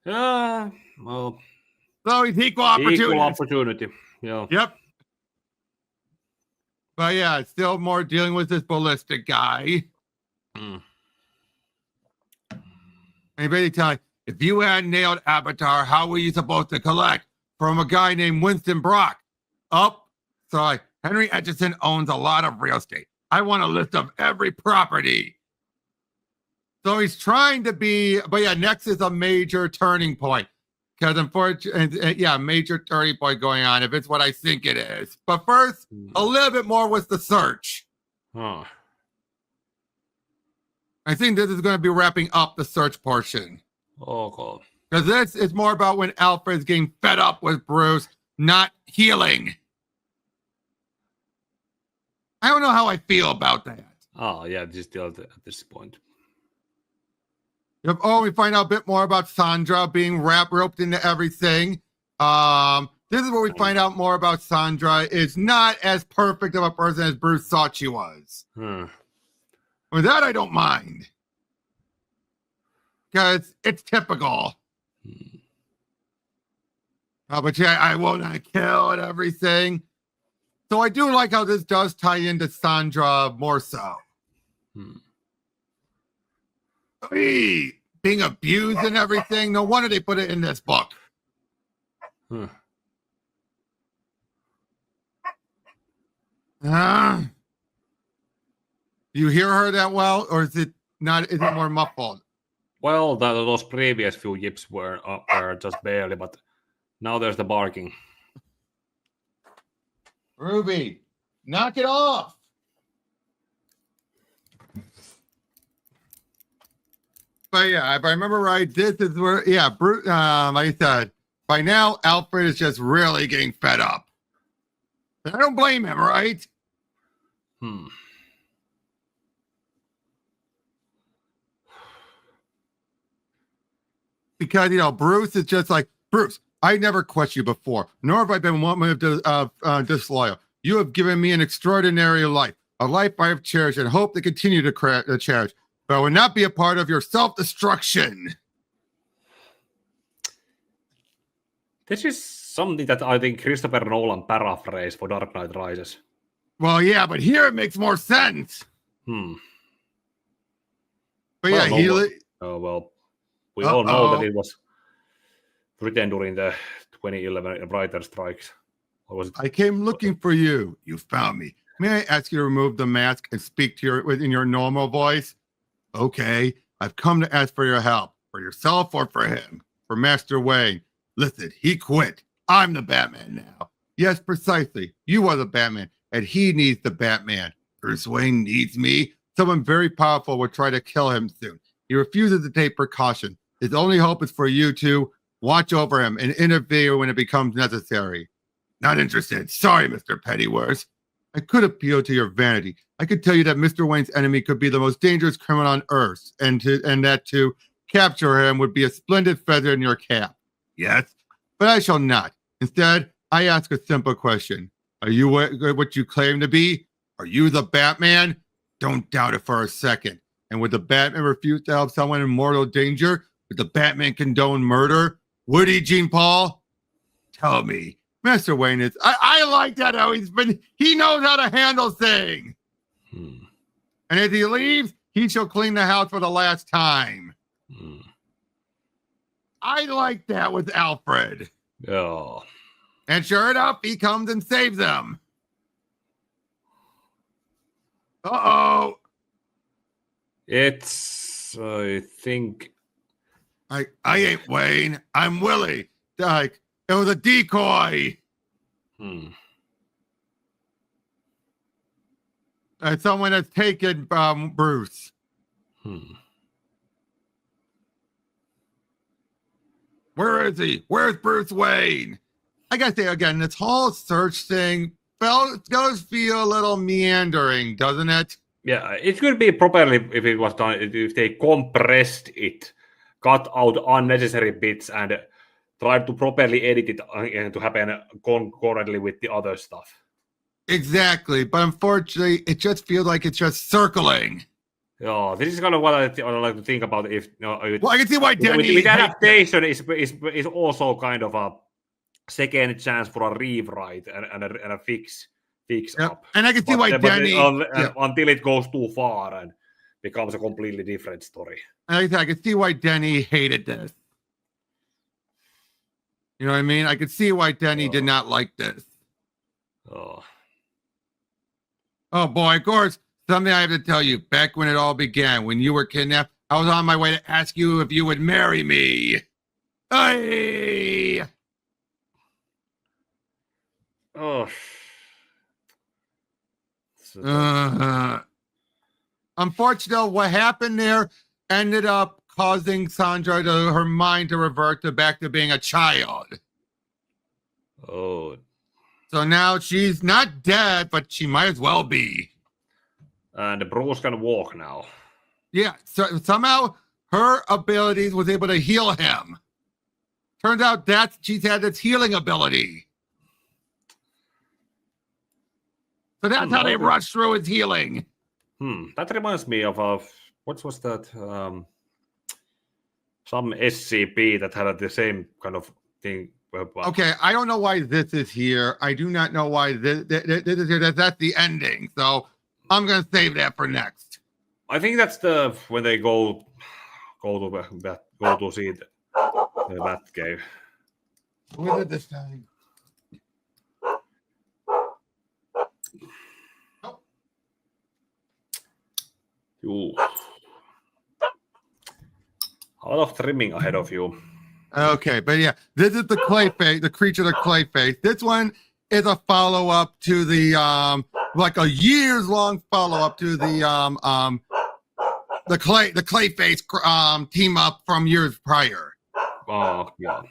Well. So he's equal opportunity. Equal opportunity. Yeah. Yep. But yeah, it's still more dealing with this ballistic guy. Anybody tell me, if you had nailed Avatar, how were you supposed to collect from a guy named Winston Brock? Sorry, Henry Etchison owns a lot of real estate. I want a list of every property. So he's trying to be, but yeah, next is a major turning point. Because unfortunately, yeah, major turning point going on, if it's what I think it is. But first, a little bit more with the search. Huh. I think this is going to be wrapping up the search portion. Oh, cool. Because this is more about when Alfred's getting fed up with Bruce, not healing. I don't know how I feel about that. Oh, yeah, just still at this point. Yep. Oh, we find out a bit more about Sandra being roped into everything. This is where we find out more about Sandra is not as perfect of a person as Bruce thought she was. With that, I don't mind. Because it's typical. But yeah, I will not kill and everything. So I do like how this does tie into Sandra more so. Being abused and everything. No wonder they put it in this book. You hear her that well, or is it not? Is it more muffled? Well, those previous few yips were just barely, but now there's the barking. Ruby, knock it off. But yeah, if I remember right, this is where, yeah, like I said, by now, Alfred is just really getting fed up. I don't blame him, right? Because, Bruce is just like, Bruce, I never questioned you before, nor have I been one of disloyal. You have given me an extraordinary life, a life I have cherished and hope to continue to cherish, but I will not be a part of your self-destruction. This is something that I think Christopher Nolan paraphrased for Dark Knight Rises. Well, yeah, but here it makes more sense. But yeah, we all know that it was written during the 2011 writer strikes. What was it? I came looking for you. You found me. May I ask you to remove the mask and speak to in your normal voice? Okay, I've come to ask for your help, for yourself or for him, for Master Wayne. Listen, he quit. I'm the Batman now. Yes, precisely. You are the Batman, and he needs the Batman. Bruce Wayne needs me. Someone very powerful will try to kill him soon. He refuses to take precaution. His only hope is for you to watch over him and interfere when it becomes necessary. Not interested. Sorry, Mr. Pennyworth. I could appeal to your vanity. I could tell you that Mr. Wayne's enemy could be the most dangerous criminal on Earth, and that to capture him would be a splendid feather in your cap. Yes, but I shall not. Instead, I ask a simple question. Are you what you claim to be? Are you the Batman? Don't doubt it for a second. And would the Batman refuse to help someone in mortal danger? Would the Batman condone murder? Would he, Jean Paul? Tell me. Master Wayne is... I like that how he knows how to handle things. And as he leaves, he shall clean the house for the last time. I like that with Alfred. Yeah. And sure enough, he comes and saves them. Uh-oh. It's, I think... I ain't Wayne. I'm Willie. Like, it was a decoy. Someone has taken Bruce. Where is he? Where's Bruce Wayne? I gotta say again, this whole search thing does feel a little meandering, doesn't it? Yeah, it could be properly if it was done, if they compressed it, cut out unnecessary bits, and tried to properly edit it to happen concurrently with the other stuff. Exactly, but unfortunately, it just feels like it's just circling. Yeah, this is kind of what I like to think about. If well, I can see why Danny with adaptation is also kind of a second chance for a rewrite and a fix up. And I can see why Danny until it goes too far and becomes a completely different story. And I can see why Danny hated this. You know what I mean? I could see why Danny did not like this. Oh boy, of course, something I have to tell you. Back when it all began, when you were kidnapped, I was on my way to ask you if you would marry me. Hey! Oh. Unfortunately, what happened there ended up causing Sandra her mind to revert back to being a child. Oh. So now she's not dead, but she might as well be. And Bruce can walk now. Yeah, so somehow her abilities was able to heal him. Turns out that she's had this healing ability. So that's how they rushed through his healing. That reminds me of what was that? Some SCP that had the same kind of thing. Okay, I don't know why this is here. I do not know why this is here. That's the ending. So I'm gonna save that for next. I think that's when they go to see the Batcave. What is it this time? You. A lot of trimming ahead of you. Okay, but yeah, this is the Clayface, the creature, the Clayface. This one is a follow-up to the like a years-long follow-up to the Clayface team up from years prior. Oh yeah.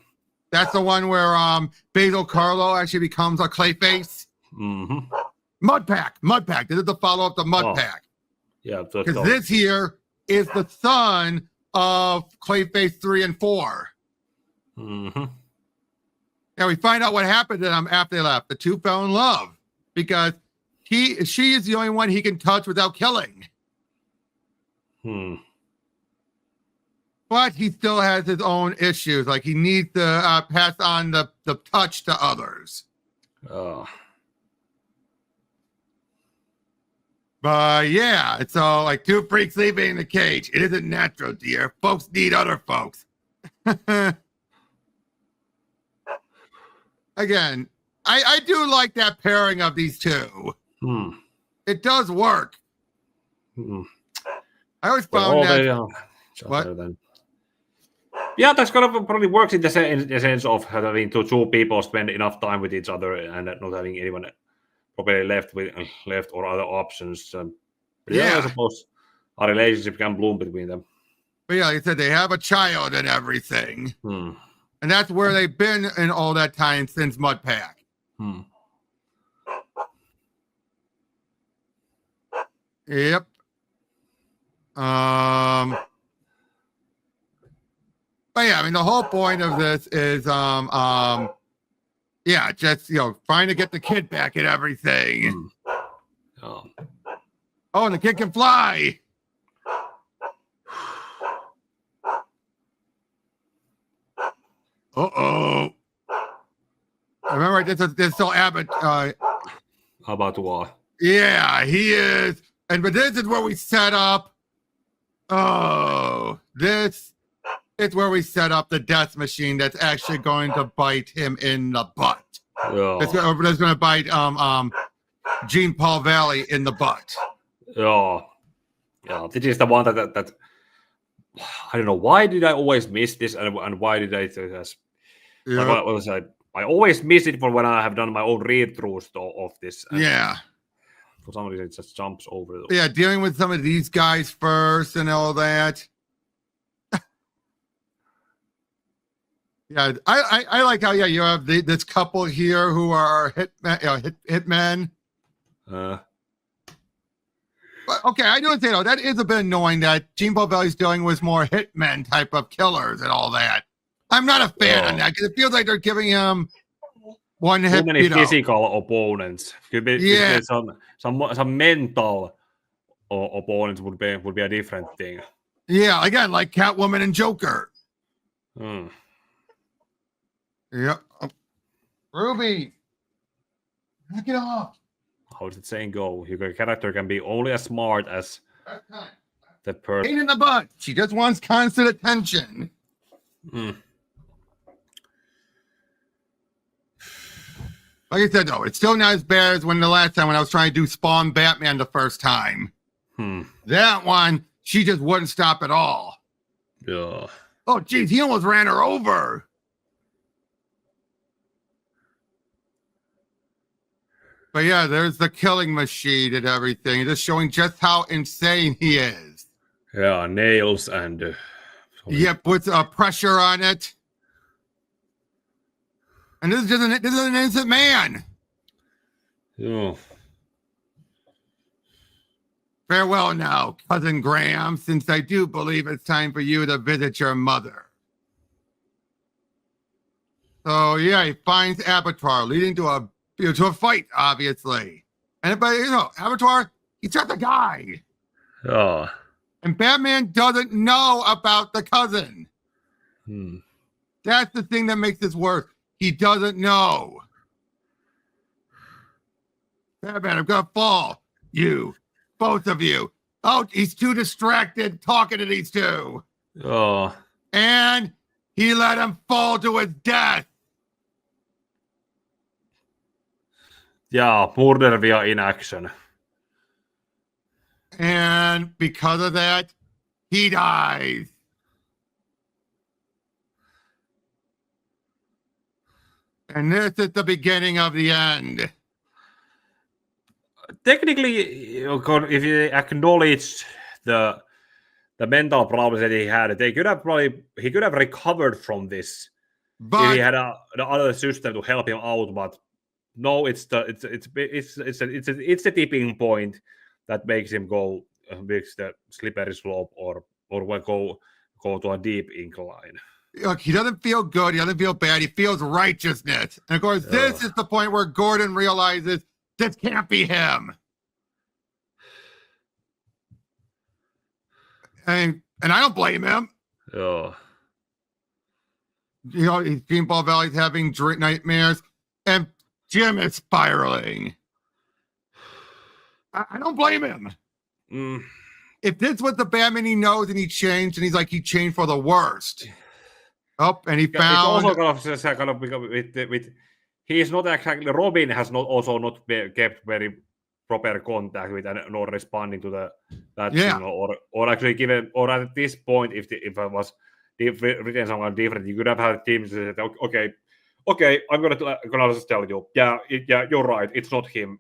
That's the one where Basil Carlo actually becomes a Clayface. Mudpack. This is the follow-up to Mudpack. Yeah, because this here is the son of Clayface 3 and 4. And we find out what happened to them after they left. The two fell in love because she is the only one he can touch without killing. But he still has his own issues. Like he needs to pass on the touch to others. But yeah, it's all like two freaks sleeping in a cage. It isn't natural, dear. Folks need other folks. Again, I do like that pairing of these two. It does work. I always found that. What? Yeah, that's kind of probably works in the sense of having two people spend enough time with each other and not having anyone probably left or other options. I suppose a relationship can bloom between them. But yeah, like I said, they have a child and everything. Hmm. And that's where they've been in all that time since Mudpack. Hmm. Yep. But yeah, I mean, the whole point of this is, yeah, just, trying to get the kid back and everything. Oh. Oh, and the kid can fly. Uh-oh. Remember, this is still Abbott. How about what? Yeah, he is. But this is where we set up. Oh, this is where we set up the death machine that's actually going to bite him in the butt. Oh. That's going to bite Jean Paul Valley in the butt. Yeah. This is the one that I don't know. Why did I always miss this, and why did I? What was I? I always miss it for when I have done my own read-throughs of this. Yeah. For some reason, it just jumps over those. Yeah, dealing with some of these guys first and all that. Yeah, I like how you have this couple here who are hitmen. But okay, I do say though that is a bit annoying that Jean Paul Valley's dealing with more hitmen type of killers and all that. I'm not a fan of that because it feels like they're giving him one hit. Too many physical opponents. Could be some mental opponents would be a different thing. Yeah, again, like Catwoman and Joker. Hmm. Yep. Ruby, knock it off. How does it saying go? Your character can be only as smart as the person. Pain in the butt. She just wants constant attention. Like I said, though, it's still not as bad as when the last time when I was trying to do Spawn Batman the first time. That one, she just wouldn't stop at all. Yeah. Oh, geez, he almost ran her over. But yeah, there's the killing machine and everything, just showing just how insane he is. Yeah, nails and... puts pressure on it. And this is an innocent man. Yeah. Farewell now, Cousin Graham, since I do believe it's time for you to visit your mother. So yeah, he finds Abattoir, leading to a fight, obviously. But Abattoir, he's just a guy. Oh. And Batman doesn't know about the cousin. That's the thing that makes this worse. He doesn't know. Batman, I'm gonna fall. You, both of you. Oh, he's too distracted talking to these two. Oh. And he let him fall to his death. Yeah, murder via inaction. And because of that, he dies. And this is the beginning of the end. Technically, if you acknowledge the mental problems that he had, he could have recovered from this if he had the other system to help him out. But no, it's the tipping point that makes him go the slippery slope or go to a deep incline. Look, he doesn't feel good. He doesn't feel bad. He feels righteousness. And of course, this is the point where Gordon realizes this can't be him. And I don't blame him. Yeah. Jean Paul Valley's having nightmares, and Jim is spiraling. I don't blame him. If this was the Batman he knows and he changed, and he changed for the worst. Oh, and he found. It's also kind of with he is not exactly. Robin has not kept very proper contact with and nor responding to that signal, or actually given, or at this point, if it was written someone different, you could have had teams that say, okay, I'm gonna just tell you, yeah, you're right, it's not him,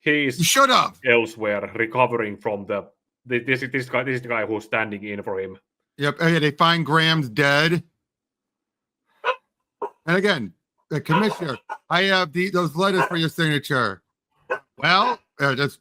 he's should have elsewhere recovering from this guy, this is the guy who's standing in for him. Yep. They find Graham's dead. And again, the commissioner, I have those letters for your signature. Well, he's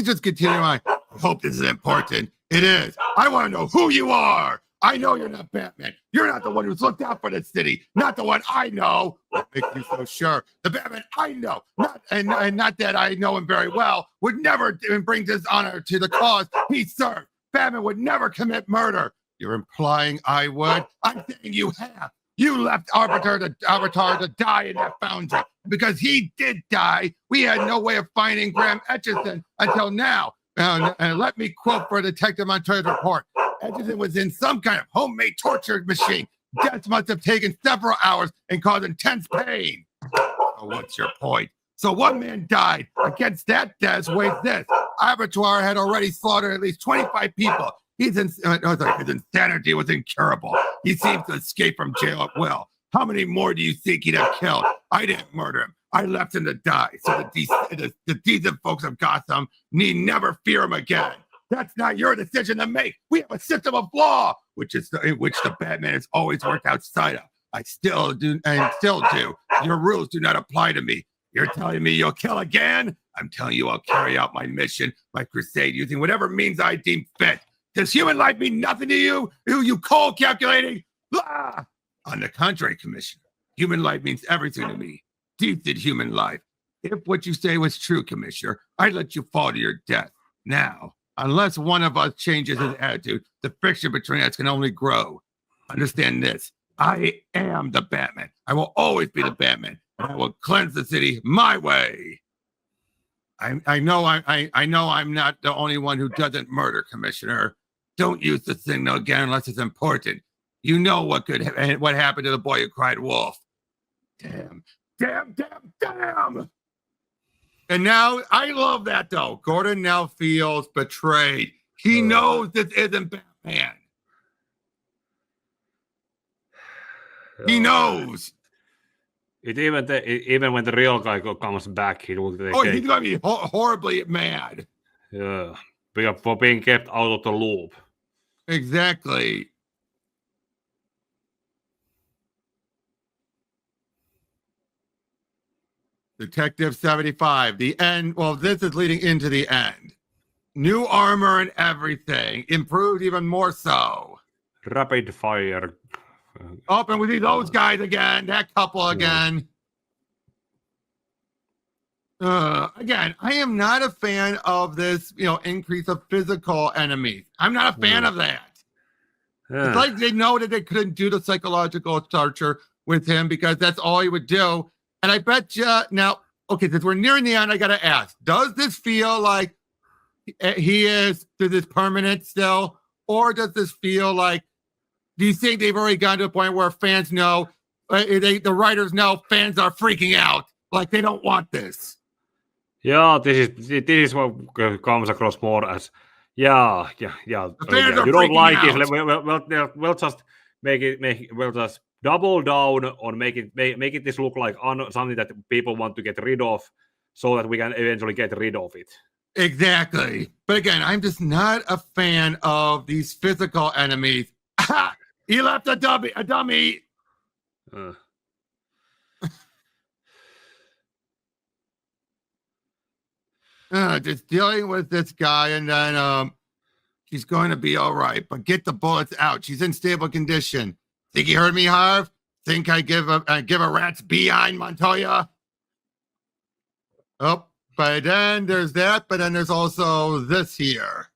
just continuing on. I hope this is important. It is. I want to know who you are. I know you're not Batman. You're not the one who's looked out for the city. Not the one I know. What makes you so sure? The Batman I know, not that I know him very well, would never bring dishonor to the cause he served. Batman would never commit murder. You're implying I would? I'm saying you have. You left Avatar to die in that foundry. Because he did die, we had no way of finding Graham Etchison until now. And let me quote for Detective Montoya's report. Etchison was in some kind of homemade torture machine. Death must have taken several hours and caused intense pain. So what's your point? So one man died. Against that death weighs this. Abattoir had already slaughtered at least 25 people. His insanity was incurable. He seems to escape from jail at will. How many more do you think he'd have killed? I didn't murder him. I left him to die. So the decent folks of Gotham need never fear him again. That's not your decision to make. We have a system of law, which the Batman has always worked outside of. I still do and still do. Your rules do not apply to me. You're telling me you'll kill again? I'm telling you I'll carry out my mission, my crusade, using whatever means I deem fit. Does human life mean nothing to you? Are you cold calculating? Blah! On the contrary, Commissioner, human life means everything to me. Decent human life. If what you say was true, Commissioner, I'd let you fall to your death. Now, unless one of us changes his attitude, the friction between us can only grow. Understand this. I am the Batman. I will always be the Batman. And I will cleanse the city my way. I know I'm not the only one who doesn't murder, Commissioner. Don't use the signal again unless it's important. You know what happened to the boy who cried wolf. Damn. And now, I love that, though. Gordon now feels betrayed. He knows this isn't Batman. He knows. Even when the real guy comes back, he will. He's gonna be horribly mad. Yeah, for being kept out of the loop. Exactly. Detective 75. The end. Well, this is leading into the end. New armor and everything. Improved even more so. Rapid fire. And we see those guys again. That couple again. Again, I am not a fan of this, increase of physical enemies. I'm not a fan of that. It's like they know that they couldn't do the psychological torture with him because that's all he would do. And I bet you now, since we're nearing the end, I got to ask, does this feel like is this permanent still? Or does this feel like, do you think they've already gotten to a point where fans know, the writers know fans are freaking out, like they don't want this? Yeah, this is what comes across more as, you don't like it. We'll just we'll just double down on make it this look like something that people want to get rid of, so that we can eventually get rid of it. Exactly. But again, I'm just not a fan of these physical enemies. Aha! He left a dummy. Just dealing with this guy, and then he's going to be all right. But get the bullets out. She's in stable condition. Think you heard me, Harv? Think I give a rat's behind, Montoya? Oh, but then there's that. But then there's also this here.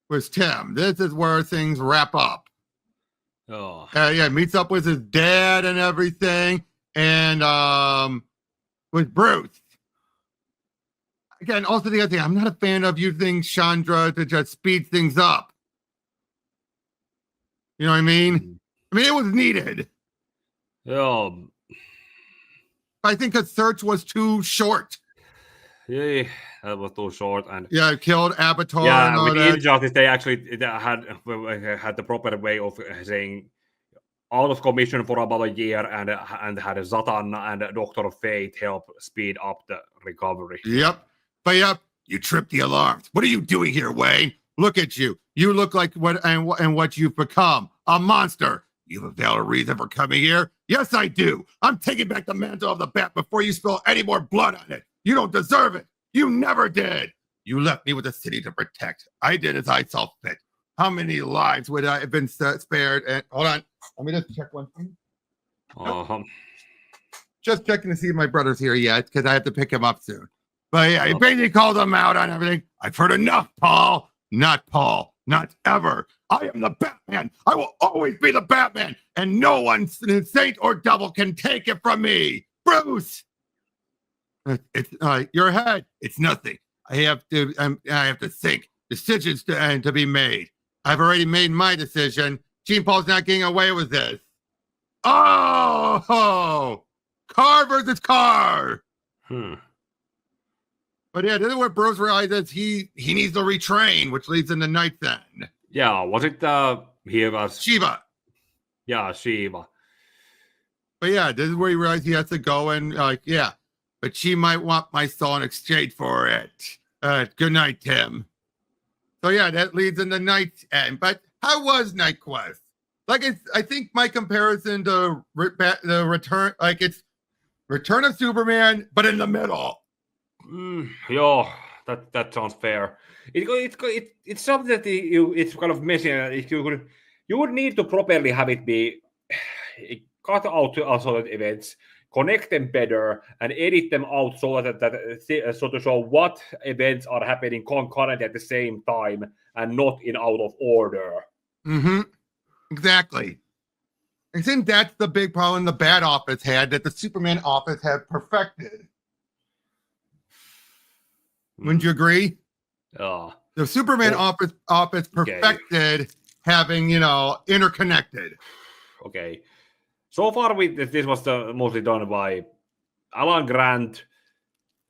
With Tim. This is where things wrap up. Meets up with his dad and everything, and with Bruce. Again, also the other thing, I'm not a fan of using Chandra to just speed things up. You know what I mean? I mean, it was needed. Yeah. I think the search was too short. Yeah, that was too short, and it killed Avatar. Yeah, and all with that. Injustice, they actually had the proper way of saying out of commission for about a year, and had Zatan and Dr. Fate help speed up the recovery. Yep. But you tripped the alarms. What are you doing here, Wayne? Look at you. You look like what you've become. A monster. You have a valid reason for coming here? Yes, I do. I'm taking back the mantle of the bat before you spill any more blood on it. You don't deserve it. You never did. You left me with the city to protect. I did as I saw fit. How many lives would I have been spared? And hold on. Let me just check one thing. Just checking to see if my brother's here yet, because I have to pick him up soon. But yeah, he basically called him out on everything. I've heard enough, Paul. Not Paul. Not ever. I am the Batman. I will always be the Batman. And no one, saint or devil, can take it from me. Bruce! It's your head. It's nothing. I have to think. Decisions to be made. I've already made my decision. Gene Paul's not getting away with this. Oh! Car versus car. But yeah, this is what Bruce realizes he needs to retrain, which leads into Knight's End. Yeah, was it he was Shiva? Yeah, Shiva. But yeah, this is where he realizes he has to go and but she might want my soul in exchange for it. Good night, Tim. So yeah, that leads into Knight's End. But how was Knightquest? I think my comparison to the return, it's Return of Superman, but in the middle. Yeah, that sounds fair. It's something that it's kind of messy. You would need to properly have it be cut out to isolated events, connect them better, and edit them out so so to show what events are happening concurrently at the same time and not in out of order. Exactly. I think that's the big problem the Bat Office had that the Superman office had perfected. Wouldn't you agree? The Superman office perfected having, interconnected. Okay. So far, this was mostly done by Alan Grant,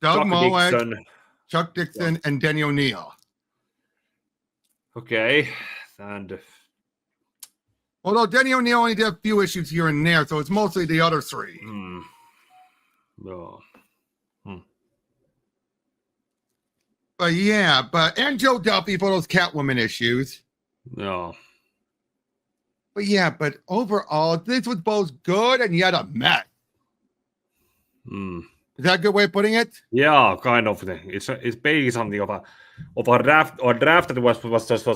Chuck Dixon, and Denny O'Neil. Okay. And although Denny O'Neil only did a few issues here and there, so it's mostly the other three. But yeah, and Joe Duffy for those Catwoman issues. No. But yeah, but overall, this was both good and yet a mess. Is that a good way of putting it? Yeah, kind of. It's basically something of a draft that was just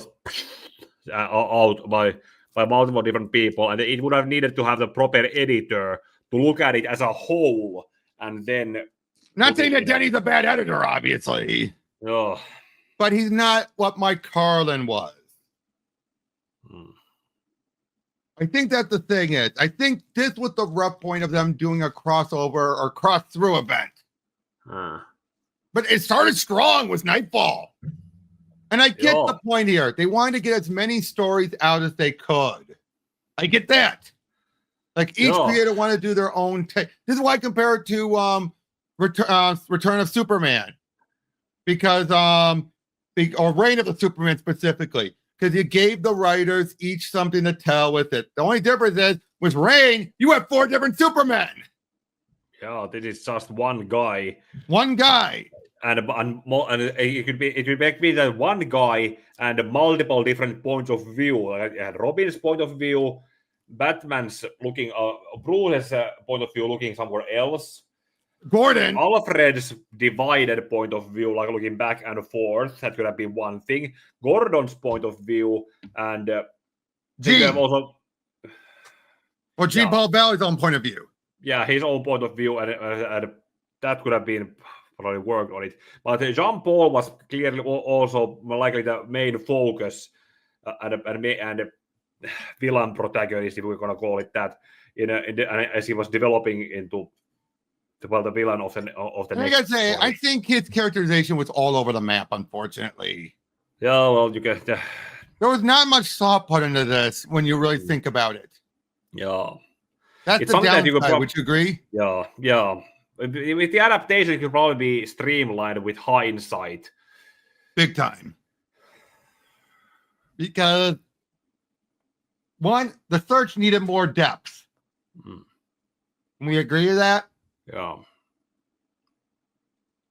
out by multiple different people, and it would have needed to have the proper editor to look at it as a whole, and then. Not saying that Denny's a bad editor, obviously. Oh. But he's not what Mike Carlin was. I think that's the thing is. I think this was the rough point of them doing a crossover or cross-through event. But it started strong with Knightfall. And I get the point here. They wanted to get as many stories out as they could. I get that. Like each creator wanted to do their own take. This is why I compare it to Return of Superman. Because or Reign of the Superman specifically. Because you gave the writers each something to tell with it. The only difference is with Reign, you have 4 different Supermen. Yeah, this is just one guy. One guy. And it could be that one guy and multiple different points of view. Like Robin's point of view, Batman's looking, Bruce's point of view looking somewhere else. Gordon. Alfred's divided point of view, like looking back and forth. That could have been one thing. Gordon's point of view and Gene. Also. Or Gene Paul Valley's own point of view. Yeah, his own point of view, and that could have been probably worked on it. But Jean Paul was clearly also likely the main focus and villain protagonist, if we're going to call it that, as he was developing into the villain of the next. I gotta say, story. I think his characterization was all over the map, unfortunately. Yeah, well, you get there was not much thought put into this when you really think about it. Yeah, that's the downside. Would you agree? Yeah. With the adaptation, it could probably be streamlined with hindsight. Big time. Because, one, the search needed more depth. Can we agree with that? Yeah.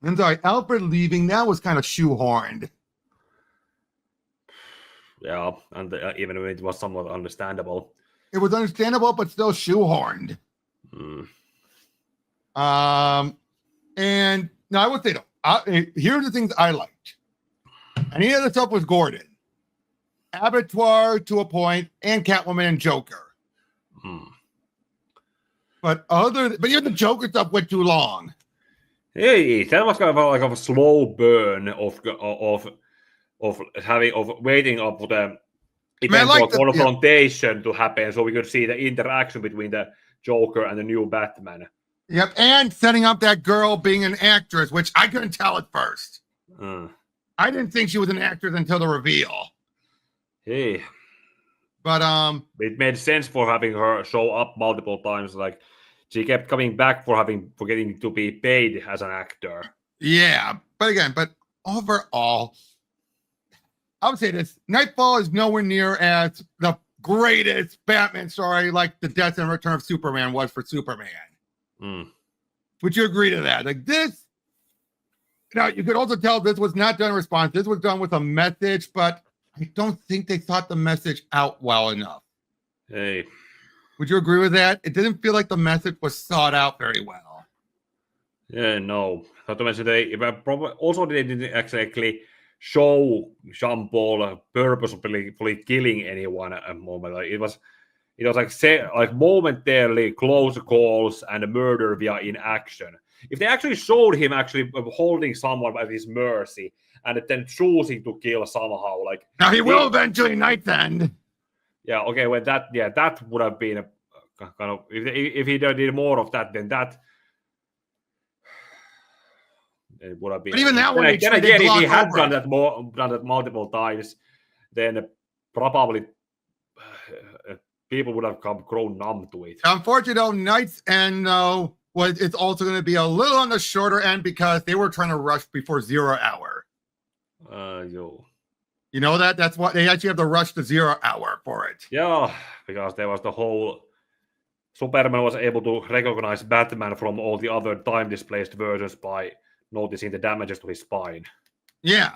I'm sorry, Alfred leaving, that was kind of shoehorned. Yeah, and even when it was somewhat understandable. It was understandable, but still shoehorned. And now I would say, here are the things I liked. Any of the stuff was Gordon. Abattoir to a point, and Catwoman and Joker. But even the Joker stuff went too long. Hey, that was kind of like a slow burn of waiting up for the eventual confrontation to happen, so we could see the interaction between the Joker and the new Batman. Yep, and setting up that girl being an actress, which I couldn't tell at first. I didn't think she was an actress until the reveal. Hey, but it made sense for having her show up multiple times. Like she kept coming back for getting to be paid as an actor. Yeah, but overall, I would say this: Knightfall is nowhere near as the greatest Batman story like the Death and Return of Superman was for Superman. Would you agree to that? Like this? Now you could also tell this was not done in response. This was done with a message, but I don't think they thought the message out well enough. Hey. Would you agree with that? It didn't feel like the message was thought out very well. Yeah, no. Not to mention they didn't exactly show Jean Paul purposefully killing anyone at a moment. Like it was like momentarily close calls and murder via inaction. If they actually showed him actually holding someone at his mercy and then choosing to kill somehow, like now he will eventually Night's End. Yeah, okay, well that would have been a kind of if he did more of that, then that it would have been. But even that one, if he had done that multiple times, then probably people would have grown numb to it. Unfortunately, Night's End though it's also going to be a little on the shorter end because they were trying to rush before 0 hour. You know that? That's why they actually have to rush to 0 hour for it. Yeah, because there was the whole Superman was able to recognize Batman from all the other time-displaced versions by noticing the damages to his spine. Yeah.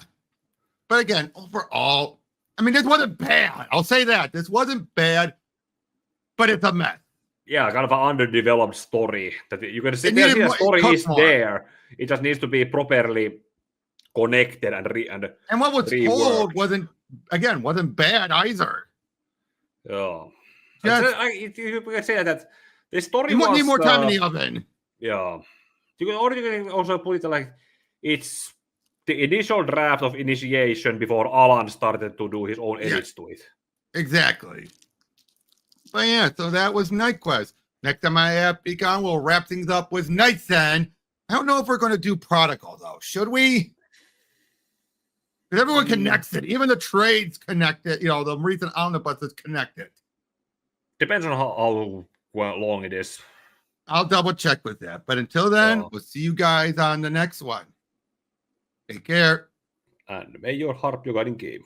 But again, overall, I mean, this wasn't bad. I'll say that. This wasn't bad, but it's a mess. Yeah, kind of an underdeveloped story. That you can see the story is there. It just needs to be properly connected and what was told wasn't bad either. Yeah, you can say that the story was need more time in the oven. Yeah, you can also put it like it's the initial draft of initiation before Alan started to do his own edits to it. Exactly. But yeah, so that was Knightquest. Next time I have Beacon, we'll wrap things up with Night's End. I don't know if we're going to do Prodigal though. Should we? Because everyone connects it. Even the trades connected. You know, the recent omnibus is connected. Depends on how long it is. I'll double check with that. But until then, we'll see you guys on the next one. Take care. And may your heart be guiding game.